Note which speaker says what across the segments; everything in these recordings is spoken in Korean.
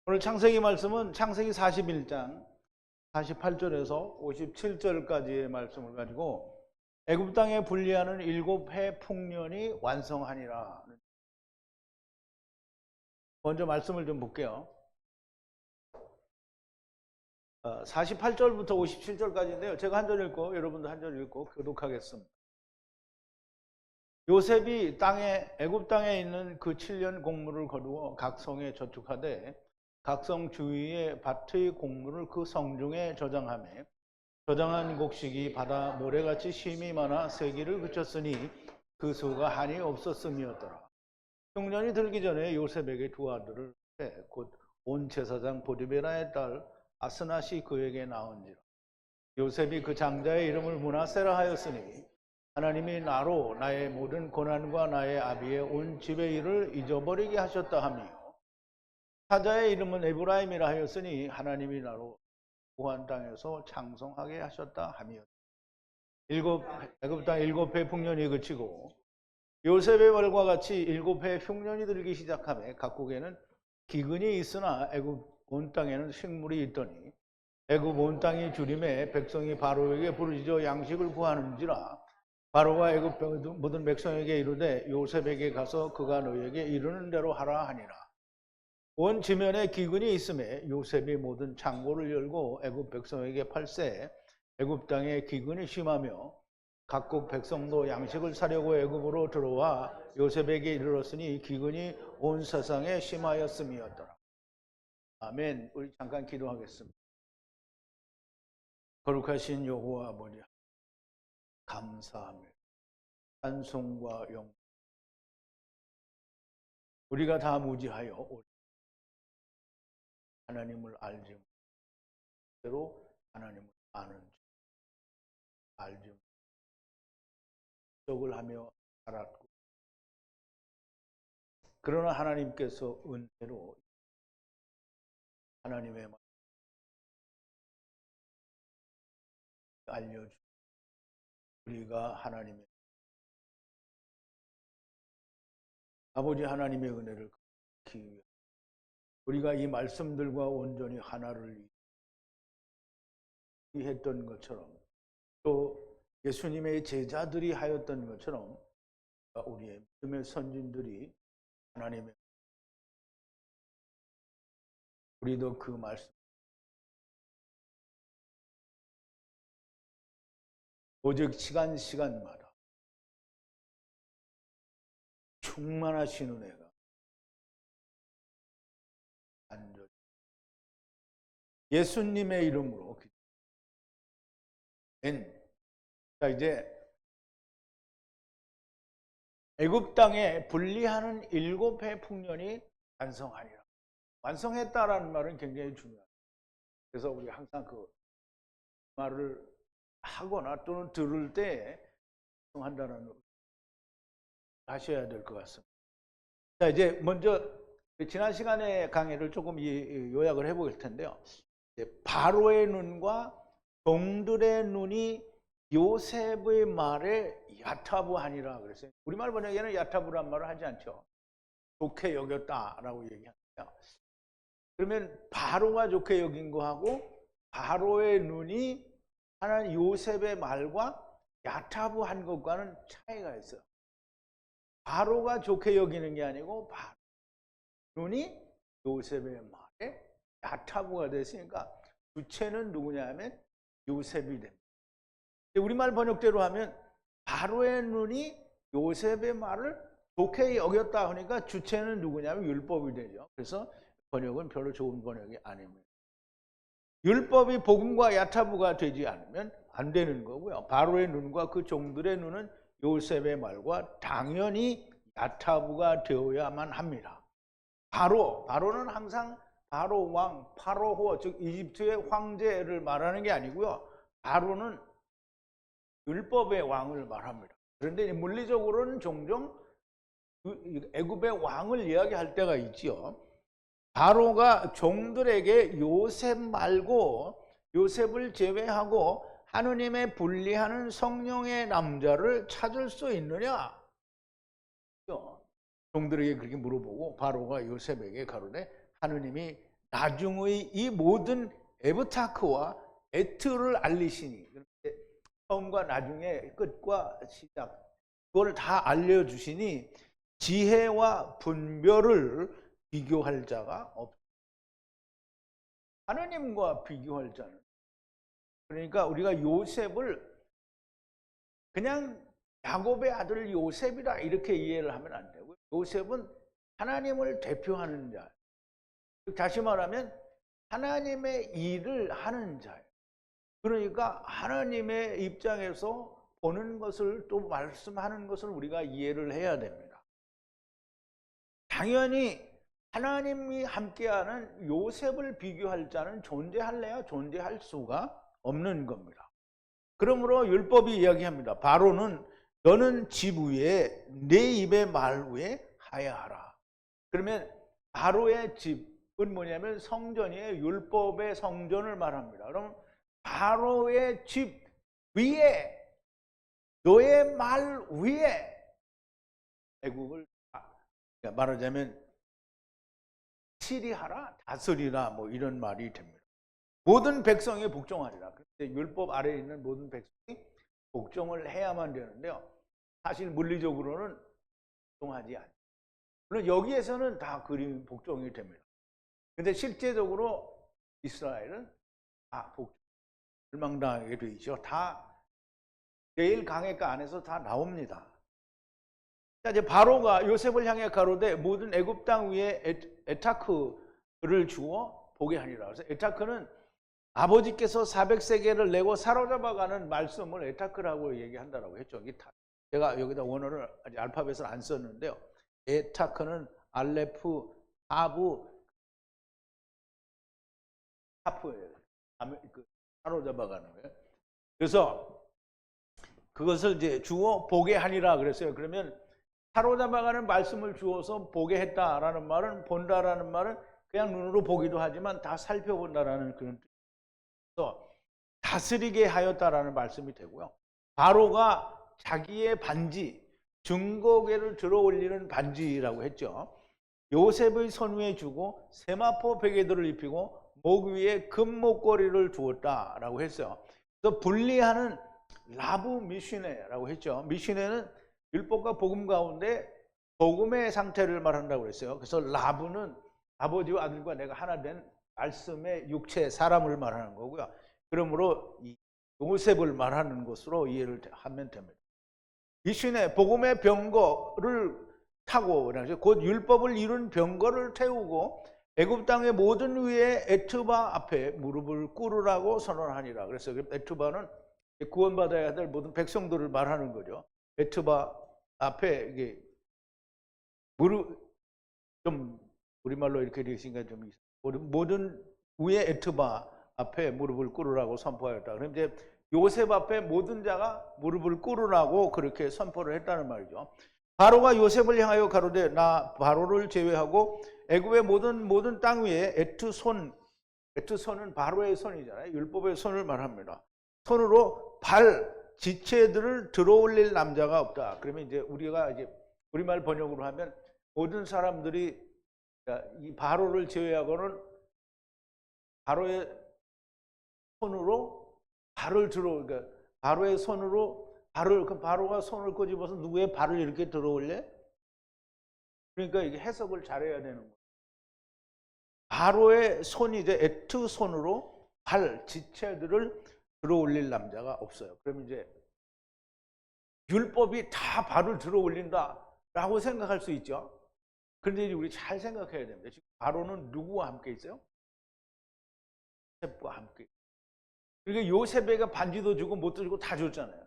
Speaker 1: 오늘 창세기 말씀은 창세기 41장 48절에서 57절까지의 말씀을 가지고 애굽 땅에 분리하는 7해 풍년이 완성하니라. 먼저 말씀을 좀 볼게요. 48절부터 57절까지인데요. 제가 한 절 읽고 여러분도 한 절 읽고 교독하겠습니다. 요셉이 애굽 땅에 있는 그 7년 곡물을 거두어 각 성에 저축하되 각 성 주위의 밭의 곡물을 그 성중에 저장하며 저장한 곡식이 바다 모래같이 심이 많아 세기를 그쳤으니 그 수가 한이 없었음이었더라. 흉년이 들기 전에 요셉에게 두 아들을 곧 온 제사장 보디베라의 딸 아스낫이 그에게 낳은지라. 요셉이 그 장자의 이름을 므낫세라 하였으니 하나님이 나로 나의 모든 고난과 나의 아비의 온 집의 일을 잊어버리게 하셨다 하며, 사자의 이름은 에브라임이라 하였으니 하나님이 나로 고한 땅에서 창성하게 하셨다 하며, 애굽 땅 7해 풍년이 그치고 요셉의 말과 같이 7해 흉년이 들기 시작하며 각국에는 기근이 있으나 애굽 온 땅에는 식물이 있더니 애굽 온 땅이 주림에 백성이 바로에게 부르짖어 양식을 구하는지라. 바로가 애굽 모든 백성에게 이르되 요셉에게 가서 그가 너희에게 이르는 대로 하라 하니라. 온 지면에 기근이 있음에 요셉이 모든 창고를 열고 애굽 백성에게 팔세 애굽 땅에 기근이 심하며 각국 백성도 양식을 사려고 애굽으로 들어와 요셉에게 이르렀으니 기근이 온 세상에 심하였음이었더라. 아멘. 우리 잠깐 기도하겠습니다. 거룩하신 여호와 아버지, 감사합니다. 찬송과 영광, 우리가 다 무지하여 하나님을 알지 못하로 하나님을 아는 줄 알지 못을 하며 살았고, 그러나 하나님께서 은혜로 하나님의 말 알려주고 우리가 하나님의 아버지 하나님의 은혜를 받기 위해 우리가 이 말씀들과 온전히 하나를 했던 것처럼, 또 예수님의 제자들이 하였던 것처럼 우리의 믿음의 선진들이 하나님의 우리도 그 말씀 오직 시간마다 충만하신 은혜가 간절히 예수님의 이름으로. 자, 이제 애굽 땅에 분리하는 7해 풍년이 완성하리라. 완성했다라는 말은 굉장히 중요합니다. 그래서 우리 항상 그 말을 하거나 또는 들을 때 한다는 하셔야 될 것 같습니다. 자, 이제 먼저 지난 시간에 강의를 조금 요약을 해볼 텐데요. 바로의 눈과 종들의 눈이 요셉의 말에 야타부하니라 그랬어요. 우리말 번역에는 야타부란 말을 하지 않죠. 좋게 여겼다라고 얘기합니다. 그러면 바로가 좋게 여긴 거하고 바로의 눈이 하나님 요셉의 말과 야타부한 것과는 차이가 있어요. 바로가 좋게 여기는 게 아니고 바로 눈이 요셉의 말에 야타부가 됐으니까 주체는 누구냐 하면 요셉이 됩니다. 우리말 번역대로 하면 바로의 눈이 요셉의 말을 좋게 여겼다 하니까 주체는 누구냐면 율법이 되죠. 그래서 번역은 별로 좋은 번역이 아닙니다. 율법이 복음과 야타부가 되지 않으면 안 되는 거고요. 바로의 눈과 그 종들의 눈은 요셉의 말과 당연히 야타부가 되어야만 합니다. 바로는 항상 바로 왕, 파로호, 즉 이집트의 황제를 말하는 게 아니고요. 바로는 율법의 왕을 말합니다. 그런데 물리적으로는 종종 애굽의 왕을 이야기할 때가 있지요. 바로가 종들에게 요셉 말고 요셉을 제외하고 하느님의 분리하는 성령의 남자를 찾을 수 있느냐? 종들에게 그렇게 물어보고 바로가 요셉에게 가로되 하느님이 나중의 이 모든 에브타크와 에트를 알리시니, 처음과 나중에 끝과 시작, 그걸 다 알려주시니 지혜와 분별을 비교할 자가 없다. 하느님과 비교할 자는, 그러니까 우리가 요셉을 그냥 야곱의 아들 요셉이라 이렇게 이해를 하면 안 되고, 요셉은 하나님을 대표하는 자, 다시 말하면 하나님의 일을 하는 자예요. 그러니까 하나님의 입장에서 보는 것을 또 말씀하는 것을 우리가 이해를 해야 됩니다. 당연히 하나님이 함께하는 요셉을 비교할 자는 존재할래야 존재할 수가 없는 겁니다. 그러므로 율법이 이야기합니다. 바로는 너는 집 위에 내 입의 말 위에 하야하라. 그러면 바로의 집은 뭐냐면 성전이에요. 율법의 성전을 말합니다. 그럼 바로의 집 위에, 너의 말 위에 애국을, 말하자면 치리하라, 다스리라, 뭐 이런 말이 됩니다. 모든 백성이 복종하리라. 율법 아래에 있는 모든 백성이 복종을 해야만 되는데요, 사실 물리적으로는 복종하지 않아요. 물론 여기에서는 다 그림 복종이 됩니다. 근데 실제적으로 이스라엘은 다 절망당하게 되죠. 다 제일 강해가 안에서 다 나옵니다. 자, 이제 바로가 요셉을 향해 가로되 모든 애굽 땅 위에 에타크를 주어 보게 하니라. 그래서 에타크는 아버지께서 400세겔을 내고 사로잡아가는 말씀을 에타크라고 얘기한다라고 했죠. 제가 여기다 원어를 아직 알파벳을 안 썼는데요. 에타크는 알레프, 아부, 하프예요. 사로잡아가는 거예요. 그래서 그것을 이제 주어 보게 하니라 그랬어요. 그러면 사로잡아가는 말씀을 주어서 보게 했다라는 말은, 본다라는 말은 그냥 눈으로 보기도 하지만 다 살펴본다라는 그런 뜻에서 다스리게 하였다라는 말씀이 되고요. 바로가 자기의 반지, 증거궤를 들어 올리는 반지라고 했죠. 요셉의 손 위에 주고 세마포 베개들을 입히고 목 위에 금 목걸이를 주었다라고 했어요. 그래서 분리하는 라브 미시네라고 했죠. 미시네는 율법과 복음 가운데 복음의 상태를 말한다고 했어요. 그래서 라브는 아버지와 아들과 내가 하나 된 말씀의 육체, 사람을 말하는 거고요. 그러므로 이 요셉을 말하는 것으로 이해를 하면 됩니다. 미시네, 복음의 병거를 타고 곧 율법을 이룬 병거를 태우고 애굽 땅의 모든 위에 에트바 앞에 무릎을 꿇으라고 선언하니라. 그래서 에트바는 구원받아야 될 모든 백성들을 말하는 거죠. 에트바 앞에 이게 무릎, 좀 우리말로 이렇게 되시니까 좀 모든 위에 에트바 앞에 무릎을 꿇으라고 선포하였다. 그럼 이제 요셉 앞에 모든 자가 무릎을 꿇으라고 그렇게 선포를 했다는 말이죠. 바로가 요셉을 향하여 가로되 나 바로를 제외하고 애굽의 모든 땅 위에 에트손은 바로의 손이잖아요. 율법의 손을 말합니다. 손으로 발 지체들을 들어올릴 남자가 없다. 그러면 이제 우리가 이제 우리말 번역으로 하면 모든 사람들이 이 바로를 제외하고는 바로의 손으로 발을 그러니까 바로의 손으로 바로가 손을 꼬집어서 누구의 발을 이렇게 들어올래? 그러니까 이게 해석을 잘해야 되는 거예요. 바로의 손이 이제 에트 손으로 발 지체들을 들어올릴 남자가 없어요. 그럼 이제 율법이 다 발을 들어올린다라고 생각할 수 있죠. 그런데 이제 우리 잘 생각해야 됩니다. 지금 바로는 누구와 함께 있어요? 요셉과 함께. 그러니까 요셉에게 반지도 주고 못도 주고 다 줬잖아요.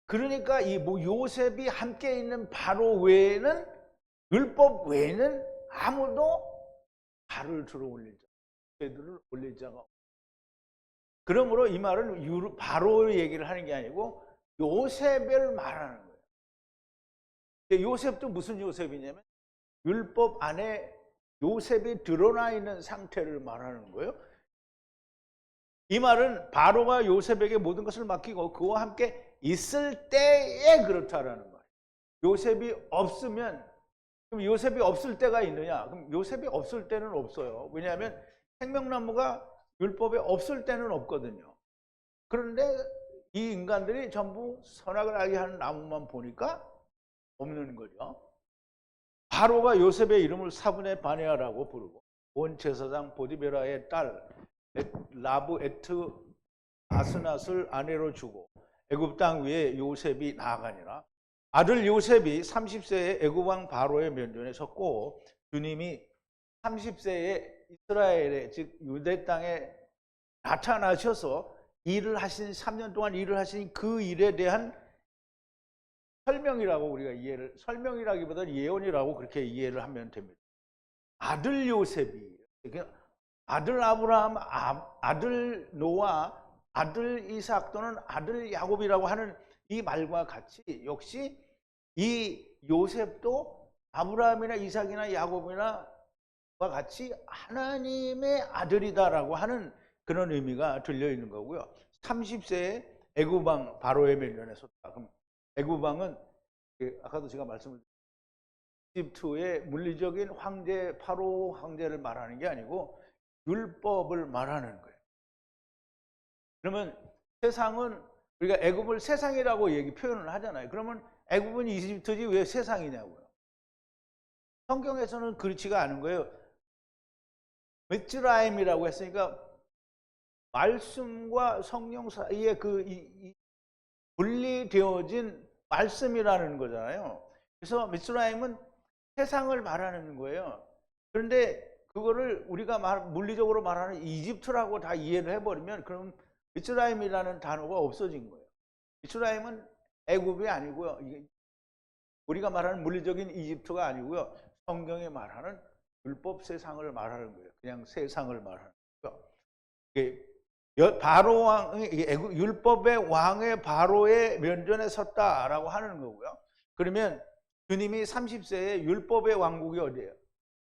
Speaker 1: 그러니까 이 요셉이 함께 있는 바로 외에는, 율법 외에는 아무도 발을 들어 올릴 자, 죄들을 올릴 자가 없어요. 그러므로 이 말은 바로의 얘기를 하는 게 아니고 요셉을 말하는 거예요. 요셉도 무슨 요셉이냐면 율법 안에 요셉이 드러나 있는 상태를 말하는 거예요. 이 말은 바로가 요셉에게 모든 것을 맡기고 그와 함께 있을 때에 그렇다라는 거예요. 요셉이 없으면, 그럼 요셉이 없을 때가 있느냐? 그럼 요셉이 없을 때는 없어요. 왜냐하면 생명나무가 율법에 없을 때는 없거든요. 그런데 이 인간들이 전부 선악을 알게 하는 나무만 보니까 없는 거죠. 바로가 요셉의 이름을 사분의 바네아라고 부르고 온 제사장 보디베라의 딸 라브 에트 아스낫을 아내로 주고 애굽 땅 위에 요셉이 나아가니라. 아들 요셉이 30세에 애굽 왕 바로의 면전에 섰고 주님이 30세에 이스라엘에 즉 유대 땅에 나타나셔서 일을 하신 3년 동안 일을 하신 그 일에 대한 설명이라고 우리가 이해를, 설명이라기보다 예언이라고 그렇게 이해를 하면 됩니다. 아들 요셉이, 아들 아브라함, 아들 노아, 아들 이삭 또는 아들 야곱이라고 하는 이 말과 같이 역시 이 요셉도 아브라함이나 이삭이나 야곱이나 같이 하나님의 아들이다라고 하는 그런 의미가 들려 있는 거고요. 30세에 애굽 왕 바로의 면전에 섰다. 그럼 애굽 왕은 아까도 제가 말씀을 이집트의 물리적인 황제 파로 황제를 말하는 게 아니고 율법을 말하는 거예요. 그러면 세상은 우리가 애굽을 세상이라고 표현을 하잖아요. 그러면 애굽은 이집트지 왜 세상이냐고요. 성경에서는 그렇지가 않은 거예요. 미츠라임이라고 했으니까 말씀과 성령 사이에 분리되어진 말씀이라는 거잖아요. 그래서 미츠라임은 세상을 말하는 거예요. 그런데 그거를 우리가 물리적으로 말하는 이집트라고 다 이해를 해버리면 그럼 미츠라임이라는 단어가 없어진 거예요. 미츠라임은 애굽이 아니고요. 우리가 말하는 물리적인 이집트가 아니고요. 성경에 말하는 율법 세상을 말하는 거예요. 그냥 세상을 말하는 거예요. 바로 왕이 율법의 왕의 바로의 면전에 섰다라고 하는 거고요. 그러면 주님이 30세에 율법의 왕국이 어디예요?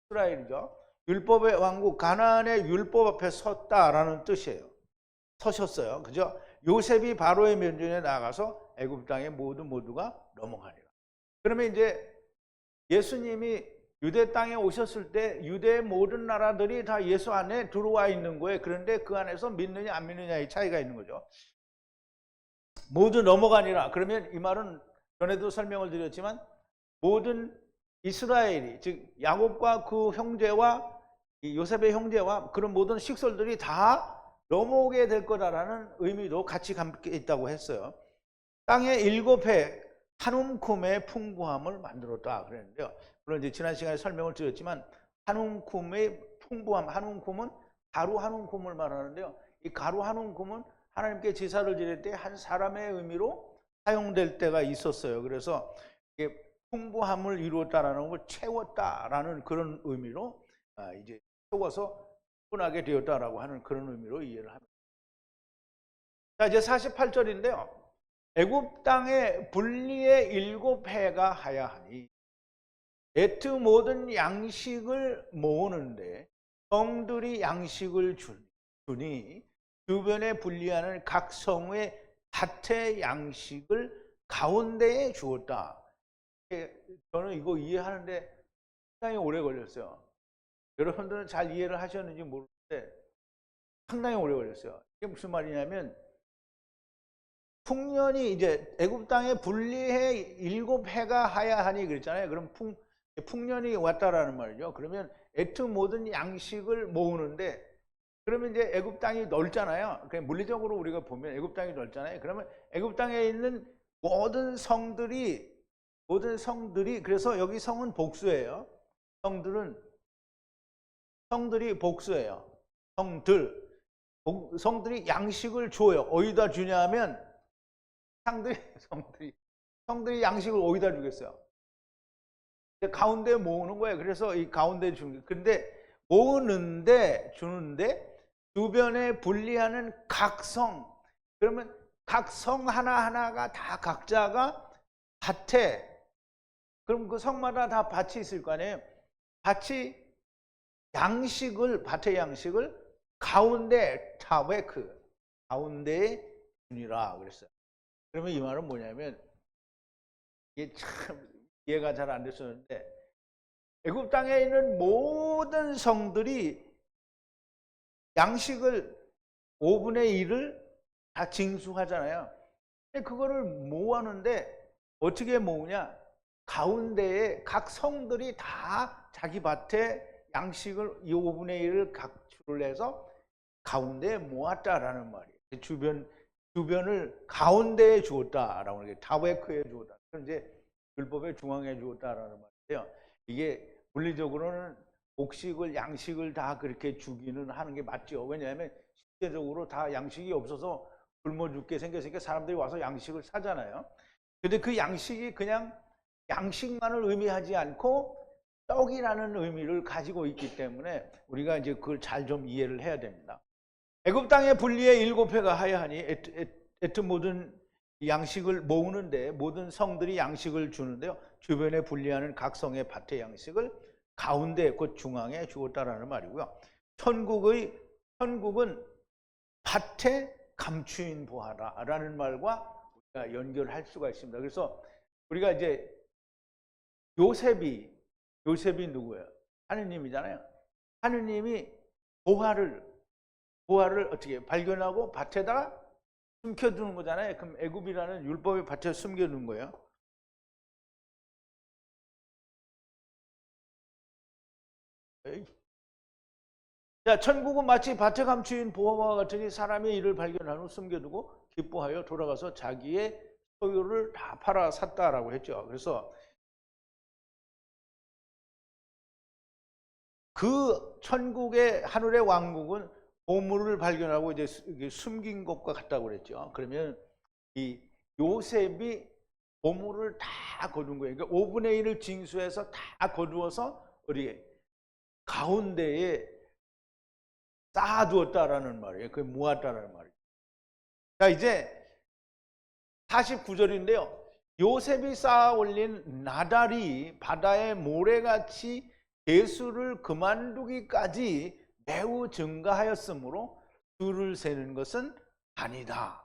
Speaker 1: 이스라엘이죠. 율법의 왕국, 가나안의 율법 앞에 섰다라는 뜻이에요. 서셨어요. 그죠? 요셉이 바로의 면전에 나가서 애굽 땅의 모두가 넘어가니라. 그러면 이제 예수님이 유대 땅에 오셨을 때 유대의 모든 나라들이 다 예수 안에 들어와 있는 거예요. 그런데 그 안에서 믿느냐 안 믿느냐의 차이가 있는 거죠. 모두 넘어가니라. 그러면 이 말은 전에도 설명을 드렸지만 모든 이스라엘이 즉 야곱과 그 형제와 요셉의 형제와 그런 모든 식솔들이 다 넘어오게 될 거다라는 의미도 같이 함께 있다고 했어요. 땅의 7해 한 움큼의 풍부함을 만들었다 그랬는데요. 물론 이제 지난 시간에 설명을 드렸지만 한 움큼의 풍부함, 한 움큼은 가루 한 움큼을 말하는데요. 이 가루 한 움큼은 하나님께 제사를 지낼 때 한 사람의 의미로 사용될 때가 있었어요. 그래서 이게 풍부함을 이루었다라는 걸 채웠다라는 그런 의미로 이제 채워서 충분하게 되었다라고 하는 그런 의미로 이해를 합니다. 자, 이제 48절인데요. 애굽 땅의 분리의 7해가 하야하니 에트 모든 양식을 모으는데 성들이 양식을 주니 주변에 분리하는 각 성의 밭의 양식을 가운데에 주었다. 저는 이거 이해하는데 상당히 오래 걸렸어요. 여러분들은 잘 이해를 하셨는지 모르는데 상당히 오래 걸렸어요. 이게 무슨 말이냐면 풍년이 이제 애굽 땅에 분리해 7해가 하야하니 그랬잖아요. 그럼 풍년이 왔다라는 말이죠. 그러면 에트 모든 양식을 모으는데 그러면 이제 애굽 땅이 넓잖아요. 그냥 물리적으로 우리가 보면 애굽 땅이 넓잖아요. 그러면 애굽 땅에 있는 모든 성들이 그래서 여기 성은 복수예요. 성들이 복수예요. 성들이 양식을 줘요. 어디다 주냐면 성들이 양식을 어디다 주겠어요? 가운데 모으는 거예요. 그래서 이 가운데 주는. 근데 주는데 주변에 분리하는 각 성. 그러면 각 성 하나하나가 다 각자가 밭에, 그럼 그 성마다 다 밭이 있을 거 아니에요. 밭의 양식을 가운데 가운데에 주니라 그랬어요. 그러면 이 말은 뭐냐면 이게 참 이해가 잘 안 됐었는데 애굽 땅에 있는 모든 성들이 양식을 5분의 1을 다 징수하잖아요. 그거를 모으는데 어떻게 모으냐? 가운데에 각 성들이 다 자기 밭에 양식을 이 5분의 1을 각출을 해서 가운데에 모았다라는 말이에요. 주변을 가운데에 주었다라고 하는 게 타베크에 주었다. 이제 율법의 중앙에 주었다라는 말인데요. 이게 물리적으로는 곡식을 양식을 다 그렇게 주기는 하는 게 맞죠. 왜냐하면 실제적으로 다 양식이 없어서 굶어 죽게 생겼으니까 사람들이 와서 양식을 사잖아요. 근데 그 양식이 그냥 양식만을 의미하지 않고 떡이라는 의미를 가지고 있기 때문에 우리가 이제 그걸 잘 좀 이해를 해야 됩니다. 애굽 땅의 분리의 7회가 하여하니 애트 모든 양식을 모으는데 모든 성들이 양식을 주는데요. 주변에 분리하는 각 성의 밭의 양식을 가운데 곧 중앙에 주었다라는 말이고요. 천국은 밭에 감추인 보하라라는 말과 우리가 연결할 수가 있습니다. 그래서 우리가 이제 요셉이 누구예요? 하느님이잖아요. 하느님이 보화를 어떻게 발견하고 밭에다가 숨겨두는 거잖아요. 그럼 애굽이라는 율법의 밭에 숨겨두는 거예요. 자, 천국은 마치 밭에 감추인 보화와 같으니 사람의 일을 발견한 후 숨겨두고 기뻐하여 돌아가서 자기의 소유를 다 팔아 샀다라고 했죠. 그래서 그 천국의 하늘의 왕국은 보물을 발견하고 이제 숨긴 것과 같다고 그랬죠. 그러면 이 요셉이 보물을 다 거둔 거예요. 그러니까 5분의 1을 징수해서 다 거두어서 우리 가운데에 쌓아두었다라는 말이에요. 그게 모았다라는 말이에요. 자, 이제 49절인데요. 요셉이 쌓아 올린 나달이 바다의 모래같이 개수를 그만두기까지 매우 증가하였으므로 수를 세는 것은 아니다.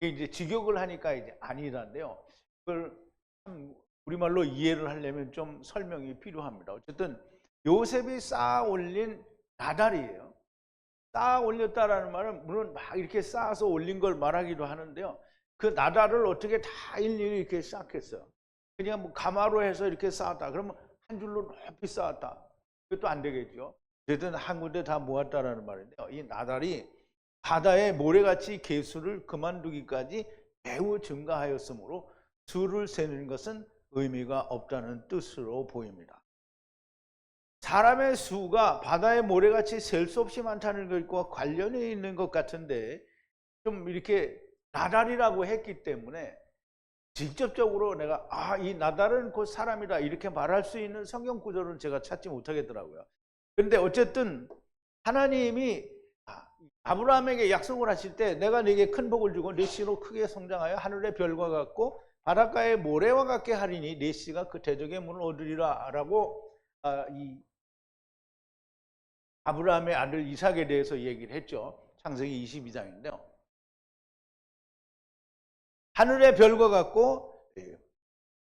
Speaker 1: 이게 이제 직역을 하니까 이제 아니다인데요. 그걸 우리말로 이해를 하려면 좀 설명이 필요합니다. 어쨌든 요셉이 쌓아 올린 나달이에요. 쌓아 올렸다라는 말은 물론 막 이렇게 쌓아서 올린 걸 말하기도 하는데요. 그 나달을 어떻게 다 일일이 이렇게 쌓겠어요? 그냥 뭐 가마로 해서 이렇게 쌓았다. 그러면 한 줄로 높이 쌓았다. 그것도 안 되겠죠. 어쨌든 한 군데 다 모았다라는 말인데요. 이 나달이 바다의 모래같이 개수를 그만두기까지 매우 증가하였으므로 수를 세는 것은 의미가 없다는 뜻으로 보입니다. 사람의 수가 바다의 모래같이 셀 수 없이 많다는 것과 관련이 있는 것 같은데 좀 이렇게 나달이라고 했기 때문에 직접적으로 내가 이 나달은 곧 사람이다 이렇게 말할 수 있는 성경 구절은 제가 찾지 못하겠더라고요. 그런데 어쨌든 하나님이 아브라함에게 약속을 하실 때 내가 네게 큰 복을 주고 네 씨로 크게 성장하여 하늘의 별과 같고 바닷가의 모래와 같게 하리니 네 씨가 그 대적의 문을 얻으리라 라고 이 아브라함의 아들 이삭에 대해서 얘기를 했죠. 창세기 22장인데요. 하늘의 별과 같고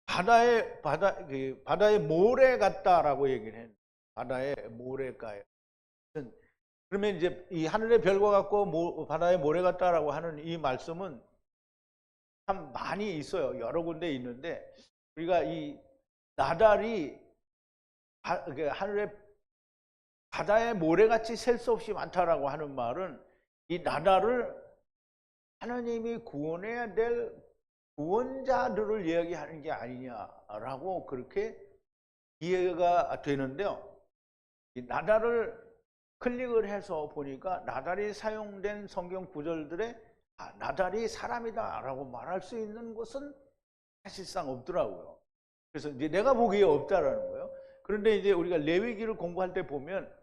Speaker 1: 바다의 모래 같다라고 얘기를 했는데 바다의 모래가에 그러면 이제 이 하늘의 별과 같고 바다의 모래 같다라고 하는 이 말씀은 참 많이 있어요. 여러 군데 있는데 우리가 이 나달이 바다의 모래같이 셀 수 없이 많다라고 하는 말은 이 나달을 하나님이 구원해야 될 구원자들을 이야기하는 게 아니냐라고 그렇게 이해가 되는데요. 이 나달을 클릭을 해서 보니까 나달이 사용된 성경 구절들에 나달이 사람이다 라고 말할 수 있는 것은 사실상 없더라고요. 그래서 이제 내가 보기에 없다라는 거예요. 그런데 이제 우리가 레위기를 공부할 때 보면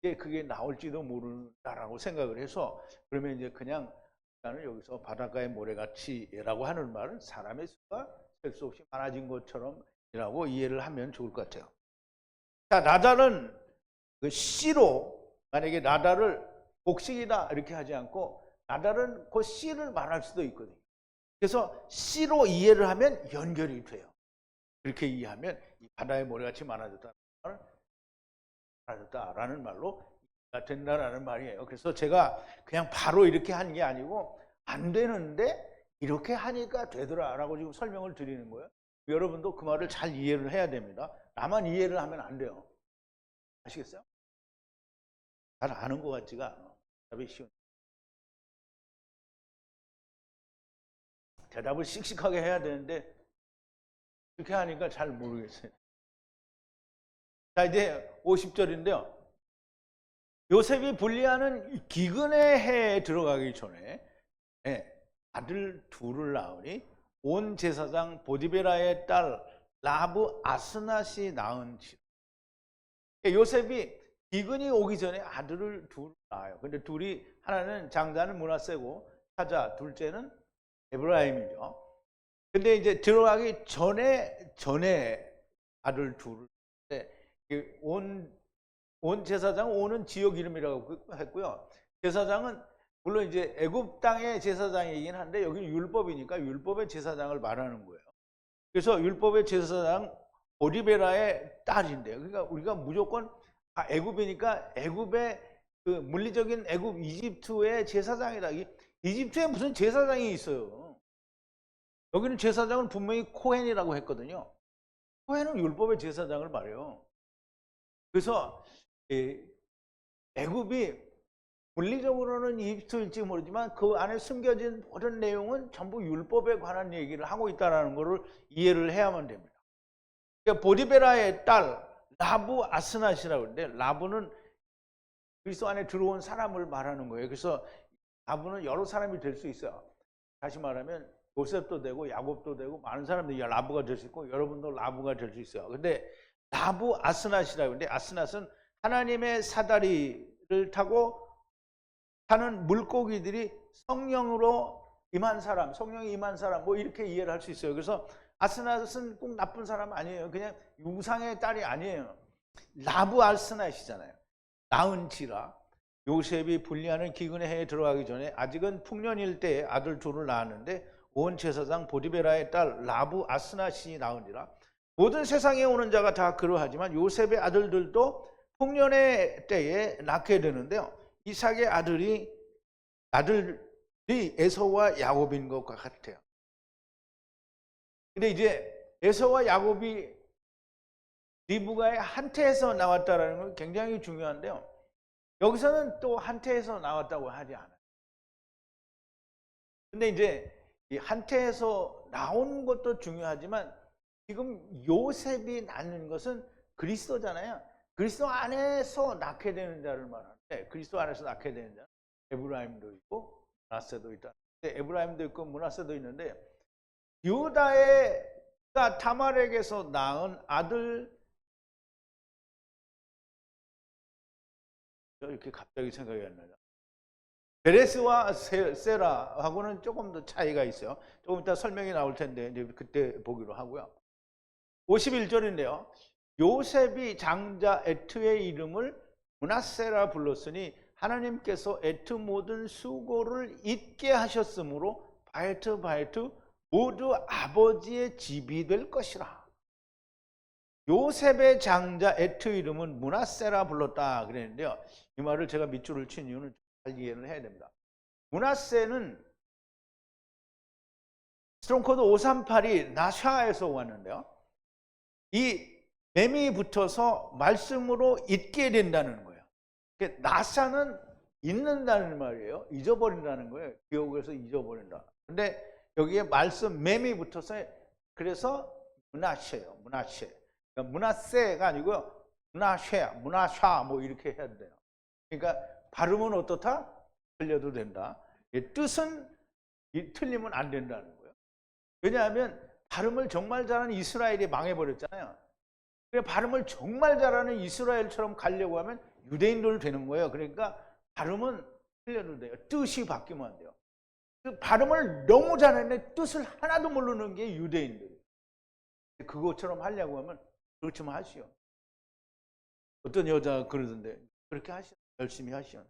Speaker 1: 이제 그게 나올지도 모른다라고 생각을 해서 그러면 이제 그냥 나는 여기서 바닷가의 모래같이라고 하는 말은 사람의 수가 셀 수 없이 많아진 것처럼이라고 이해를 하면 좋을 것 같아요. 자, 나달은 그 씨로 만약에 나달을 곡식이다 이렇게 하지 않고 나달은 그 씨를 말할 수도 있거든요. 그래서 씨로 이해를 하면 연결이 돼요. 그렇게 이해하면 이 바다의 모래같이 많아졌다라는 말로 된다라는 말이에요. 그래서 제가 그냥 바로 이렇게 한 게 아니고 안 되는데 이렇게 하니까 되더라라고 지금 설명을 드리는 거예요. 여러분도 그 말을 잘 이해를 해야 됩니다. 나만 이해를 하면 안 돼요. 아시겠어요? 잘 아는 것 같지가 않아. 답이 쉬운. 대답을 씩씩하게 해야 되는데 그렇게 하니까 잘 모르겠어요. 자, 이제 50절인데요. 요셉이 분리하는 기근의 해에 들어가기 전에 아들 둘을 낳으니 온 제사장 보디베라의 딸 라브 아스낫이 낳은지라. 요셉이 기근이 오기 전에 아들을 둘 낳아요. 근데 둘이, 하나는 장자는 므낫세고 사자, 둘째는 에브라임이죠. 근데 이제 들어가기 전에 아들 둘을, 온 제사장, 온은 지역 이름이라고 했고요. 제사장은 물론 이제 애굽 땅의 제사장이긴 한데 여기는 율법이니까 율법의 제사장을 말하는 거예요. 그래서 율법의 제사장 보디베라의 딸인데요. 그러니까 우리가 무조건 애굽이니까 애굽의 그 물리적인 애굽 이집트의 제사장이다. 이집트에 무슨 제사장이 있어요? 여기는 제사장은 분명히 코헨이라고 했거든요. 코헨은 율법의 제사장을 말해요. 그래서 애굽이 물리적으로는 이집트일지 모르지만 그 안에 숨겨진 모든 내용은 전부 율법에 관한 얘기를 하고 있다는 것을 이해를 해야만 됩니다. 그러니까 보디베라의 딸 라브 아스낫이라고 하는데, 라브는 그리스도 안에 들어온 사람을 말하는 거예요. 그래서 라브는 여러 사람이 될 수 있어요. 다시 말하면 요셉도 되고 야곱도 되고 많은 사람들이 라브가 될 수 있고 여러분도 라브가 될 수 있어요. 근데 라브 아스낫이라고 하는데, 아스낫은 하나님의 사다리를 타고 사는 물고기들이 성령으로 임한 사람, 성령이 임한 사람, 뭐 이렇게 이해를 할 수 있어요. 그래서 아스낫은 꼭 나쁜 사람 아니에요. 그냥 우상의 딸이 아니에요. 라브 아스낫이잖아요. 낳은지라. 요셉이 분리하는 기근의 해에 들어가기 전에 아직은 풍년일 때에 아들 둘을 낳았는데 온 제사장 보디베라의 딸 라브 아스낫이 낳은지라. 모든 세상에 오는 자가 다 그러하지만 요셉의 아들들도 풍년의 때에 낳게 되는데요. 이삭의 아들이 에서와 야곱인 것과 같아요. 근데 이제 에서와 야곱이 리브가의 한태에서 나왔다는 건 굉장히 중요한데요. 여기서는 또 한태에서 나왔다고 하지 않아요. 근데 이제 이 한태에서 나온 것도 중요하지만 지금 요셉이 낳는 것은 그리스도잖아요. 그리스도 안에서 낳게 되는 자를 말하는데, 그리스도 안에서 낳게 되는 자, 에브라임도 있고 므낫세도 있다. 에브라임도 있고 므낫세도 있는데, 유다가 타말에게서 낳은 아들, 이렇게 갑자기 생각이 안 나죠. 베레스와 세라하고는 조금 더 차이가 있어요. 조금 이따 설명이 나올 텐데 이제 그때 보기로 하고요. 51절인데요. 요셉이 장자 에트의 이름을 므낫세라 불렀으니 하나님께서 에트 모든 수고를 잊게 하셨으므로 바에트 모두 아버지의 집이 될 것이라. 요셉의 장자 에트 이름은 므낫세라 불렀다 그랬는데요. 이 말을 제가 밑줄을 친 이유는 잘 이해를 해야 됩니다. 므낫세는 스트롱코드 538이 나샤에서 왔는데요. 이 맴이 붙어서 말씀으로 잊게 된다는 거예요. 나샤는 잊는다는 말이에요. 잊어버린다는 거예요. 기억에서 잊어버린다. 근데 여기에 말씀 맴이 붙어서 그래서 므낫세예요. 므낫세. 그러니까 므낫세가 아니고요. 므낫샤 뭐 이렇게 해야 돼요. 그러니까 발음은 어떻다? 틀려도 된다. 뜻은 틀리면 안 된다는 거예요. 왜냐하면 발음을 정말 잘하는 이스라엘이 망해버렸잖아요. 발음을 정말 잘하는 이스라엘처럼 가려고 하면 유대인들 되는 거예요. 그러니까 발음은 틀려도 돼요. 뜻이 바뀌면 안 돼요. 발음을 너무 잘하는데 뜻을 하나도 모르는 게 유대인들이에요. 그것처럼 하려고 하면 그렇지만 하시오. 어떤 여자가 그러던데 그렇게 하시오. 열심히 하시오.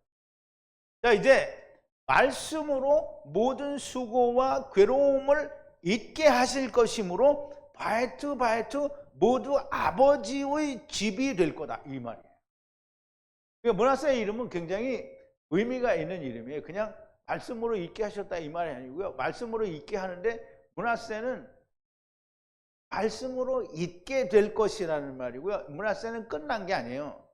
Speaker 1: 자, 이제 말씀으로 모든 수고와 괴로움을 잊게 하실 것이므로 바에트 모두 아버지의 집이 될 거다 이 말이에요. 그러니까 므낫세의 이름은 굉장히 의미가 있는 이름이에요. 그냥 말씀으로 있게 하셨다 이 말이 아니고요. 말씀으로 있게 하는데 므낫세는 말씀으로 있게 될 것이라는 말이고요. 므낫세는 끝난 게 아니에요.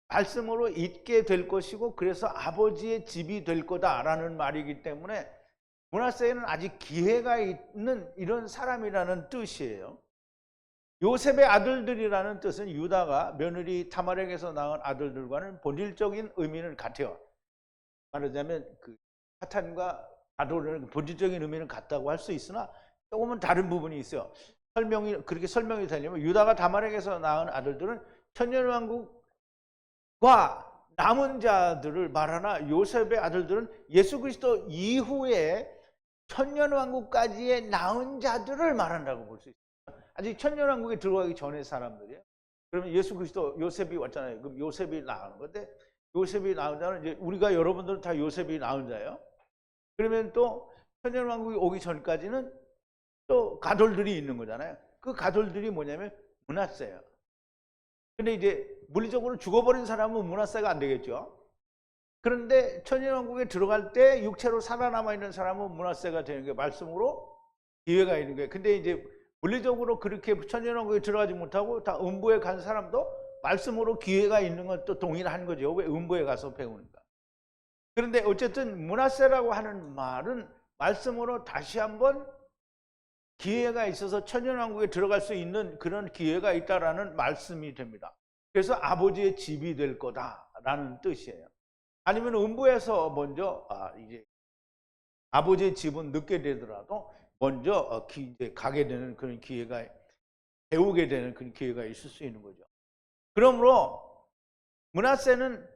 Speaker 1: 말씀으로 있게 될 것이고 그래서 아버지의 집이 될 거다라는 말이기 때문에 므낫세는 아직 기회가 있는 이런 사람이라는 뜻이에요. 요셉의 아들들이라는 뜻은 유다가 며느리 다말에게서 낳은 아들들과는 본질적인 의미는 같아요. 말하자면 그 하탄과 아도르는 본질적인 의미는 같다고 할 수 있으나 조금은 다른 부분이 있어요. 그렇게 설명이 되려면 유다가 다말에게서 낳은 아들들은 천년왕국과 남은 자들을 말하나 요셉의 아들들은 예수 그리스도 이후에 천년왕국까지의 낳은 자들을 말한다고 볼 수 있어요. 아직 천년왕국에 들어가기 전의 사람들이에요. 그러면 예수 그리스도 요셉이 왔잖아요. 그럼 요셉이 낳은 건데 요셉이 낳은 자는 이제 우리가 여러분들은 다 요셉이 낳은 자예요. 그러면 또 천년왕국이 오기 전까지는 또 가돌들이 있는 거잖아요. 그 가돌들이 뭐냐면 므낫세예요. 근데 이제 물리적으로 죽어버린 사람은 므낫세가 안 되겠죠. 그런데 천년왕국에 들어갈 때 육체로 살아남아 있는 사람은 므낫세가 되는 게 말씀으로 기회가 있는 거예요. 근데 이제 물리적으로 그렇게 천년왕국에 들어가지 못하고 다 음부에 간 사람도 말씀으로 기회가 있는 건 또 동일한 거죠. 왜 음부에 가서 배우니까. 그런데 어쨌든 므낫세라고 하는 말은 말씀으로 다시 한번 기회가 있어서 천년왕국에 들어갈 수 있는 그런 기회가 있다라는 말씀이 됩니다. 그래서 아버지의 집이 될 거다라는 뜻이에요. 아니면 음부에서 먼저 이제 아버지의 집은 늦게 되더라도 먼저 이제 가게 되는 그런 기회가 배우게 되는 그런 기회가 있을 수 있는 거죠. 그러므로 므낫세는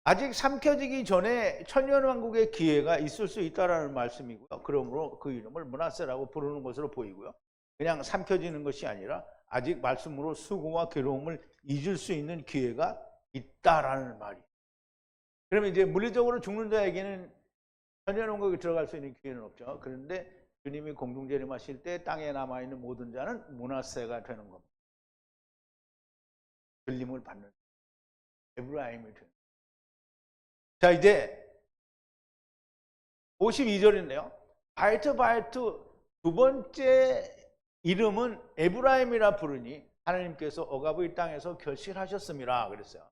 Speaker 1: 아직 삼켜지기 전에 천년왕국의 기회가 있을 수 있다라는 말씀이고요. 그러므로 그 이름을 므낫세라고 부르는 것으로 보이고요. 그냥 삼켜지는 것이 아니라 아직 말씀으로 수고와 괴로움을 잊을 수 있는 기회가 있다라는 말이에요. 그러면 이제 물리적으로 죽는 자에게는 천년왕국에 들어갈 수 있는 기회는 없죠. 그런데 주님이 공중재림하실 때 땅에 남아있는 모든 자는 므낫세가 되는 겁니다. 들림을 받는 에브라임이 되는. 자, 이제 52절인데요. 바이트 두 번째 이름은 에브라임이라 부르니 하나님께서 억압의 땅에서 결실하셨습니다. 그랬어요.